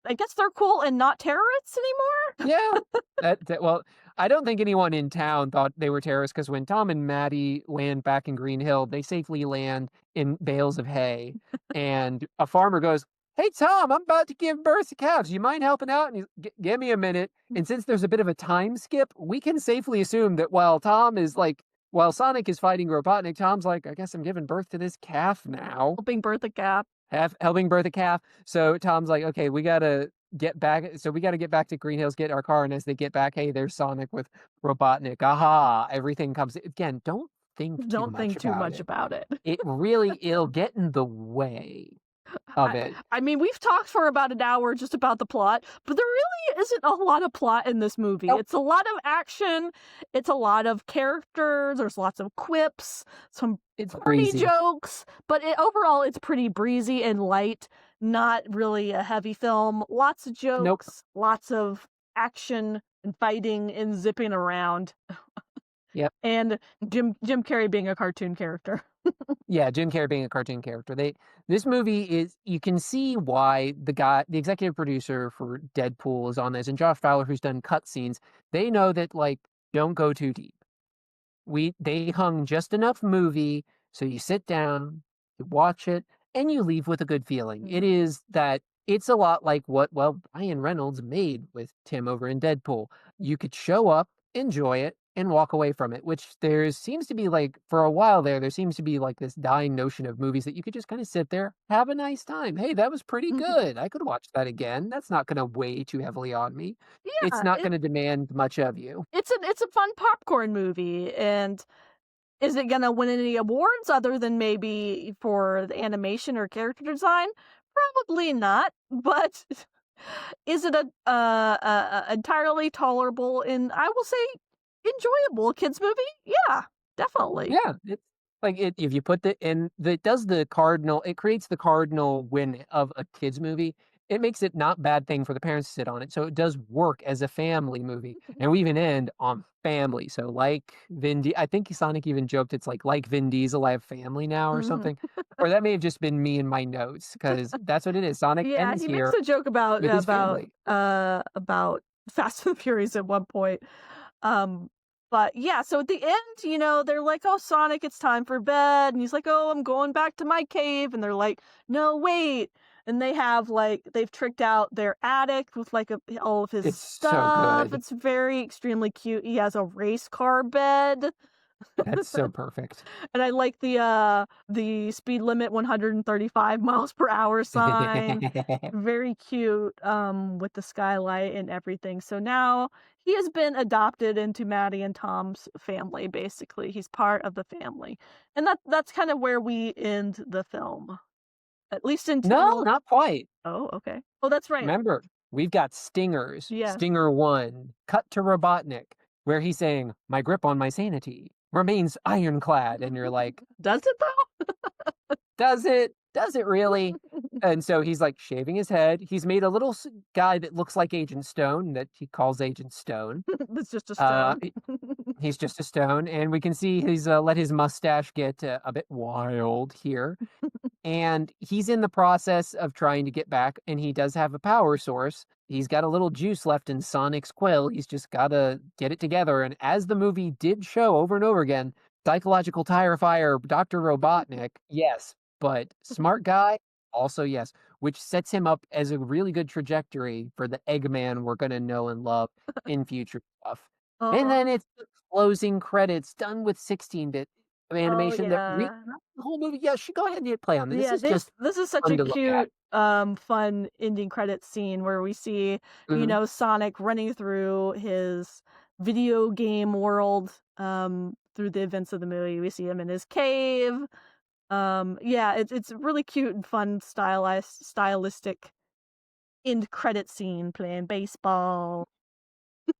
I guess they're cool and not terrorists anymore. Yeah. Well, I don't think anyone in town thought they were terrorists, because when Tom and Maddie land back in Green Hill, they safely land in bales of hay. And a farmer goes, "Hey, Tom, I'm about to give birth to calves. You mind helping out?" And he's, "Give me a minute." And since there's a bit of a time skip, we can safely assume that while Sonic is fighting Robotnik, Tom's like, "I guess I'm giving birth to this calf now." Helping birth a calf. Helping birth a calf. So Tom's like, "Okay, we gotta get back. So we gotta get back to Green Hills, get our car." And as they get back, hey, there's Sonic with Robotnik. Aha! Everything comes again. Don't think too much about it. It'll get in the way of it. I mean, we've talked for about an hour just about the plot, but there really isn't a lot of plot in this movie. Nope. It's a lot of action. It's a lot of characters. There's lots of quips, some funny jokes, but overall it's pretty breezy and light. Not really a heavy film. Lots of jokes, lots of action and fighting and zipping around. Yep. And Jim Carrey being a cartoon character. Yeah, Jim Carrey being a cartoon character. This movie is, you can see why the executive producer for Deadpool is on this, and Josh Fowler, who's done cutscenes, they know that, like, don't go too deep. They hung just enough movie so you sit down, you watch it, and you leave with a good feeling. It's a lot like what Ryan Reynolds made with Tim over in Deadpool. You could show up, enjoy it, and walk away from it, which there seems to be like for a while there seems to be like this dying notion of movies that you could just kind of sit there, have a nice time. Hey, that was pretty good. I could watch that again. That's not going to weigh too heavily on me. It's Yeah, not going to demand much of you. it's a fun popcorn movie, and is it gonna win any awards other than maybe for the animation or character design? Probably not, but is it a entirely tolerable and I will say enjoyable kids movie? Yeah, definitely. Yeah, it's like if you put it creates the cardinal win of a kids movie. It makes it not bad thing for the parents to sit on it. So it does work as a family movie. And we even end on family. So like I think Sonic even joked it's like Vin Diesel, I have family now or Mhm. something. Or that may have just been me in my notes because that's what it is. Sonic Yeah, ends he makes here a joke with his family. about Fast and the Furious at one point. Um, but yeah, so at the end, they're like, "Oh, Sonic, it's time for bed." And he's like, "Oh, I'm going back to my cave." And they're like, "No, wait." And they've tricked out their attic with all of his It's so stuff. good. It's very extremely cute. He has a race car bed. That's so perfect. And I like the speed limit 135 miles per hour sign. Very cute, with the skylight and everything. So now he has been adopted into Maddie and Tom's family, basically. He's part of the family. And that's kind of where we end the film. At least No, until not quite. Oh, okay. Oh, that's right. Remember, we've got stingers. Yes. Stinger 1, cut to Robotnik, where he's saying, "My grip on my sanity remains ironclad." And you're like, Does it though? "Does it? Does it really?" And so he's like shaving his head. He's made a little guy that looks like Agent Stone that he calls Agent Stone. It's just a Uh, stone. he- he's just a stone. And we can see he's let his mustache get a bit wild here. And he's in the process of trying to get back, and he does have a power source. He's got a little juice left in Sonic's quill. He's just got to get it together. And as the movie did show over and over again, psychological tire fire, Dr. Robotnik, yes, but smart guy, also yes, which sets him up as a really good trajectory for the Eggman we're going to know and love in future stuff. And then Oh, it's the closing credits done with 16-bit oh animation that really yeah. the whole movie. Yeah, go ahead and hit play on this. This Yeah, is this just this is such fun a to look at. cute, fun ending credits scene where we see, Mhm. Sonic running through his video game world, through the events of the movie. We see him in his cave. Yeah, it's a really cute and fun stylistic end credit scene playing baseball.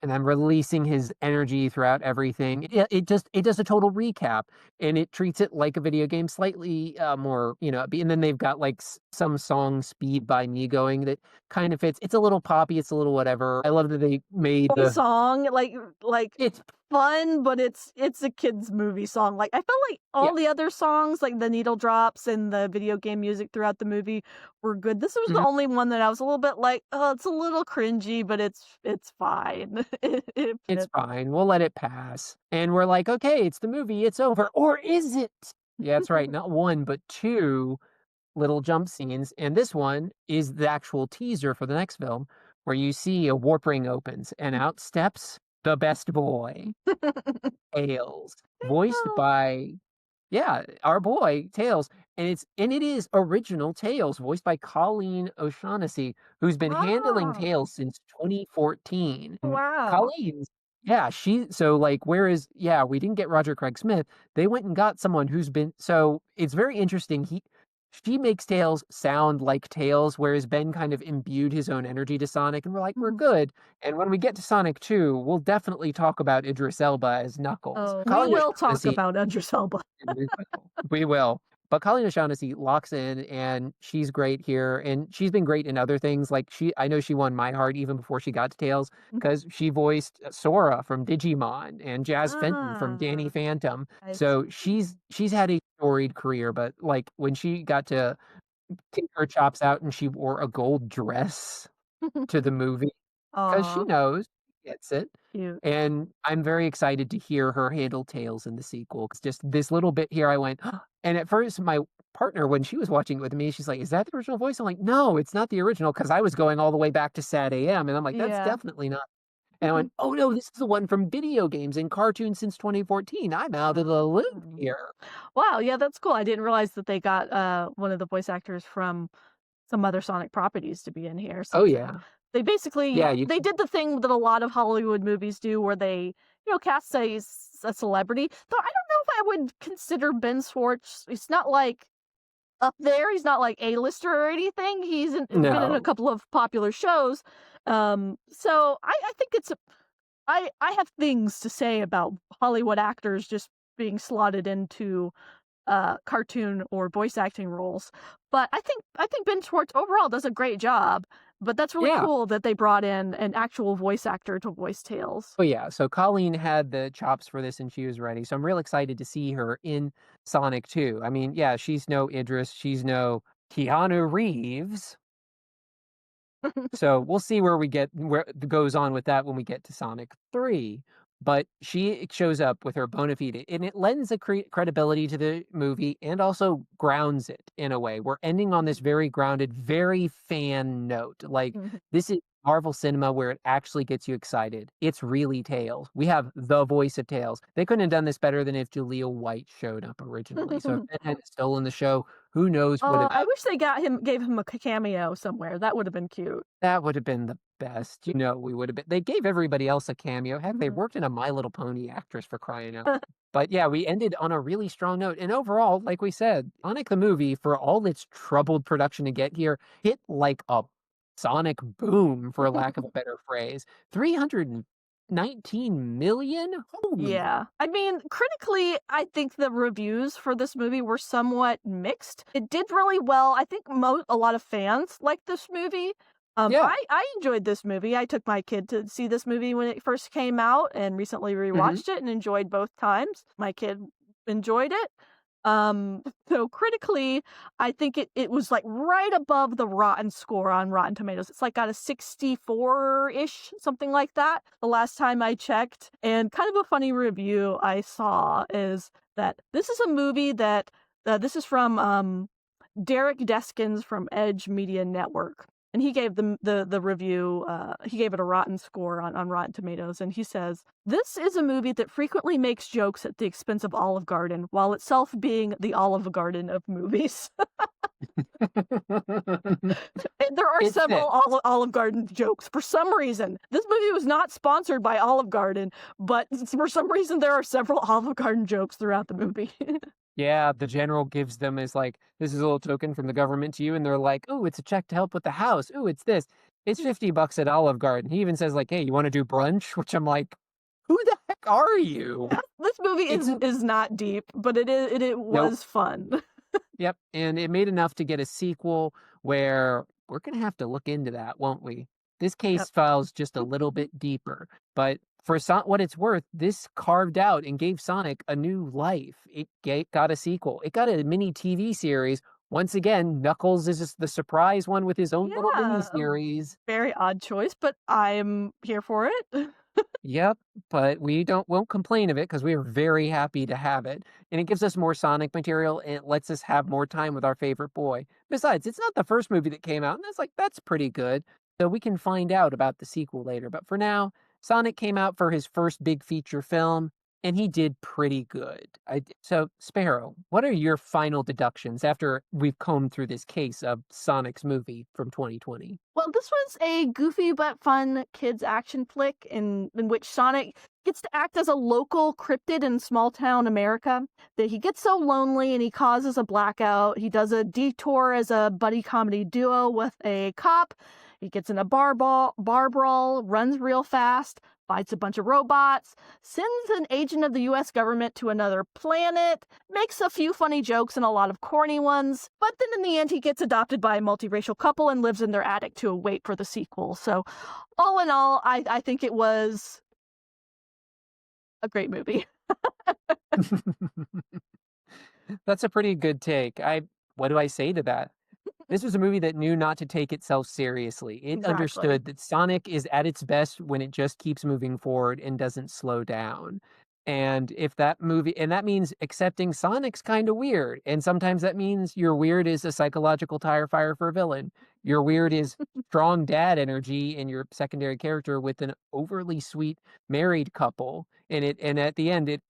And I'm releasing his energy throughout everything. It does a total recap, and it treats it like a video game, slightly more, and then they've got like some song "Speed" by Me going that kind of fits. It's a little poppy, it's a little whatever. I love that they made Fun song, like it's fun, but it's a kids movie song. Like I felt like yeah. all the other songs, like the needle drops and the video game music throughout the movie were good. This was the Mhm. only one that I was a little bit like, oh, it's a little cringy, but it's fine. It It's fits. fine. We'll let it pass. And we're like, okay, it's the movie. It's over. Or is it? Yeah, that's right. Not one, but two little jump scenes. And this one is the actual teaser for the next film where you see a warp ring opens and out steps the best boy, Tails, voiced Oh, by yeah, our boy Tails, and it is original Tails, voiced by Colleen O'Shaughnessy, who's been handling oh, Tails since 2014. wow. Colleen's yeah, whereas yeah, we didn't get Roger Craig Smith, they went and got someone who's been so it's very interesting. She makes Tails sound like Tails, whereas Ben kind of imbued his own energy to Sonic, and we're like, we're Mhm. good. And when we get to Sonic 2, we'll definitely talk about Idris Elba as Knuckles. Oh, we Colleen will talk O'Shaughnessy about Idris Elba. we will. We will. But Colleen O'Shaughnessy locks in, and she's great here, and she's been great in other things. Like I know she won my heart even before she got to Tails because she voiced Sora from Digimon and Jazz Fenton from Danny Ah, Phantom. I So she's had a storied career, but like when she got to kick her chops out and she wore a gold dress to the movie, 'cause she Aw, knows, gets it, cute. and I'm very excited to hear her handle Tails in the sequel. Cause just this little bit here, I went, and at first, my partner, when she was watching it with me, she's like, "Is that the original voice?" I'm like, "No, it's not the original," because I was going all the way back to Sad AM, and I'm like, "That's Yeah. definitely not." And I went, "Oh, no, this is the one from video games and cartoons since 2014. I'm out of the loop Mm. here." Wow, yeah, that's cool. I didn't realize that they got, one of the voice actors from some other Sonic properties to be in here, so Oh, yeah. yeah. They basically Yeah, you they did the thing that a lot of Hollywood movies do where they, cast a celebrity, though I don't know if I would consider Ben Schwartz. He's not, like, up there, he's not, like, A-lister or anything, been in a no. couple of popular shows, so I think it's a I have things to say about Hollywood actors just being slotted into cartoon or voice acting roles. But I think Ben Schwartz overall does a great job. But that's really Yeah. cool that they brought in an actual voice actor to voice Tails. Oh, yeah, so Colleen had the chops for this and she was ready, so I'm real excited to see her in Sonic 2. I mean, yeah, she's no Idris, she's no Keanu Reeves, so we'll see where it goes on with that when we get to Sonic 3. But she shows up with her bona fide, and it lends a credibility to the movie and also grounds it in a way. We're ending on this very grounded, very fan note. Like, Mhm. this is Marvel cinema where it actually gets you excited. It's really Tails. We have the voice of Tails. They couldn't have done this better than if Jaleel White showed up originally. So if Ben had stolen the show, who knows what I wish they gave him a cameo somewhere. That would have been cute. that would have been the best. We would have been they gave everybody else a cameo. Heck, they Mhm. worked in a My Little Pony actress for crying out. But yeah, we ended on a really strong note. And overall, like we said, Sonic the movie, for all its troubled production to get here, hit like a sonic boom, for lack of a better phrase. 319 million? Holy. Yeah. I mean, critically, I think the reviews for this movie were somewhat mixed. It did really well. I think a lot of fans liked this movie. Yeah. I enjoyed this movie. I took my kid to see this movie when it first came out and recently Hmm. rewatched it and enjoyed both times. My kid enjoyed it. So critically, I think it was like right above the Rotten score on Rotten Tomatoes. It's like got a 64-ish, something like that, the last time I checked. And kind of a funny review I saw is that this is a movie that this is from Derek Deskins from Edge Media Network. And he gave the review, he gave it a rotten score on Rotten Tomatoes, and he says, "This is a movie that frequently makes jokes at the expense of Olive Garden, while itself being the Olive Garden of movies." And there are It several fits. Olive Garden jokes for some reason. This movie was not sponsored by Olive Garden, but for some reason there are several Olive Garden jokes throughout the movie. Yeah, the general gives them as like, "This is a little token from the government to you," and they're like, "Oh, it's a check to help with the house. Oh, it's this. It's $50 at Olive Garden." He even says like, "Hey, you want to do brunch?" Which I'm like, "Who the heck are you?" Yeah, this movie It's a is not deep, but it nope. was fun. Yep, and it made enough to get a sequel where we're gonna have to look into that, won't we? This Yep. case file's just a little bit deeper, but for what it's worth, this carved out and gave Sonic a new life. Got a sequel. It got a mini TV series. Once again, Knuckles is just the surprise one with his own little mini Yeah, a series. very odd choice, but I'm here for it. Yep, but we won't complain of it because we are very happy to have it. And it gives us more Sonic material and it lets us have more time with our favorite boy. Besides, it's not the first movie that came out, and that's pretty good. So we can find out about the sequel later. But for now, Sonic came out for his first big feature film, and he did pretty good. So, Sparrow, what are your final deductions after we've combed through this case of Sonic's movie from 2020? Well, this was a goofy but fun kids action flick in which Sonic gets to act as a local cryptid in small town America. That he gets so lonely and he causes a blackout. He does a detour as a buddy comedy duo with a cop. He gets in a bar brawl, runs real fast, fights a bunch of robots, sends an agent of the US government to another planet, makes a few funny jokes and a lot of corny ones, but then in the end he gets adopted by a multiracial couple and lives in their attic to wait for the sequel. So all in all, I think it was a great movie. That's a pretty good take. What do I say to that? This was a movie that knew not to take itself seriously. It Exactly. understood that Sonic is at its best when it just keeps moving forward and doesn't slow down. And if that movie and that means accepting Sonic's kinda weird, and sometimes that means your weird is a psychological tire fire for a villain. Your weird is strong dad energy in your secondary character with an overly sweet married couple, and at the end, it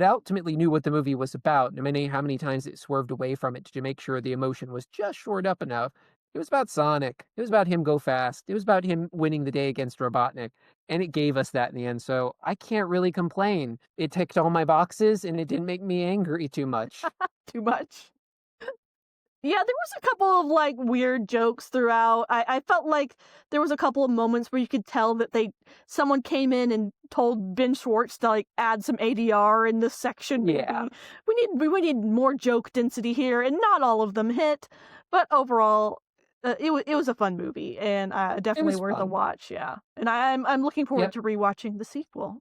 ultimately knew what the movie was about, no matter how many times it swerved away from it to make sure the emotion was just shored up enough. It was about Sonic. It was about him go fast. It was about him winning the day against Robotnik. And it gave us that in the end, so I can't really complain. It ticked all my boxes, and it didn't make me angry too much. Too much. Yeah, there was a couple of, like, weird jokes throughout. I felt like there was a couple of moments where you could tell that someone came in and told Ben Schwartz to, like, add some ADR in this section maybe. Yeah. We need more joke density here, and not all of them hit, but overall, it was a fun movie, and definitely was worth a fun. watch, yeah. And I'm looking forward Yep. to rewatching the sequel.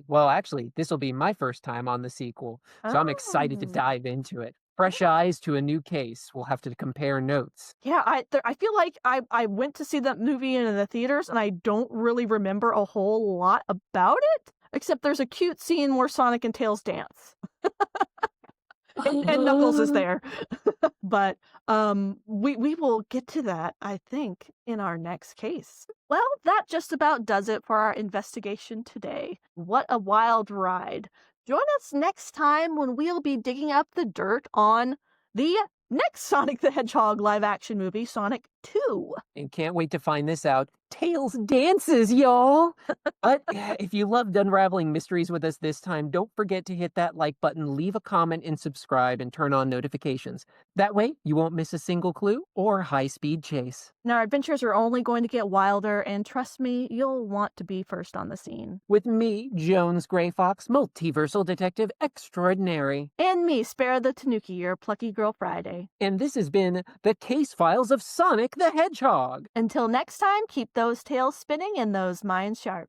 Well, actually, this'll be my first time on the sequel, so I'm excited to Oh. dive into it. Fresh eyes to a new case. We'll have to compare notes. Yeah, I feel like I went to see that movie in the theaters, and I don't really remember a whole lot about it, except there's a cute scene where Sonic and Tails dance, and Knuckles is there. But we will get to that, I think, in our next case. Well, that just about does it for our investigation today. What a wild ride. Join us next time when we'll be digging up the dirt on the next Sonic the Hedgehog live action movie, Sonic 2. And can't wait to find this out. Tails dances, y'all! But if you loved unraveling mysteries with us this time, don't forget to hit that like button, leave a comment, and subscribe, and turn on notifications. That way, you won't miss a single clue or high-speed chase. Now, our adventures are only going to get wilder, and trust me, you'll want to be first on the scene. With me, Jones Gray Fox, multiversal detective extraordinary. And me, Sparrow the Tanooki, your plucky girl Friday. And this has been the Case Files of Sonic the Hedgehog. Until next time, keep those tails spinning and those minds sharp.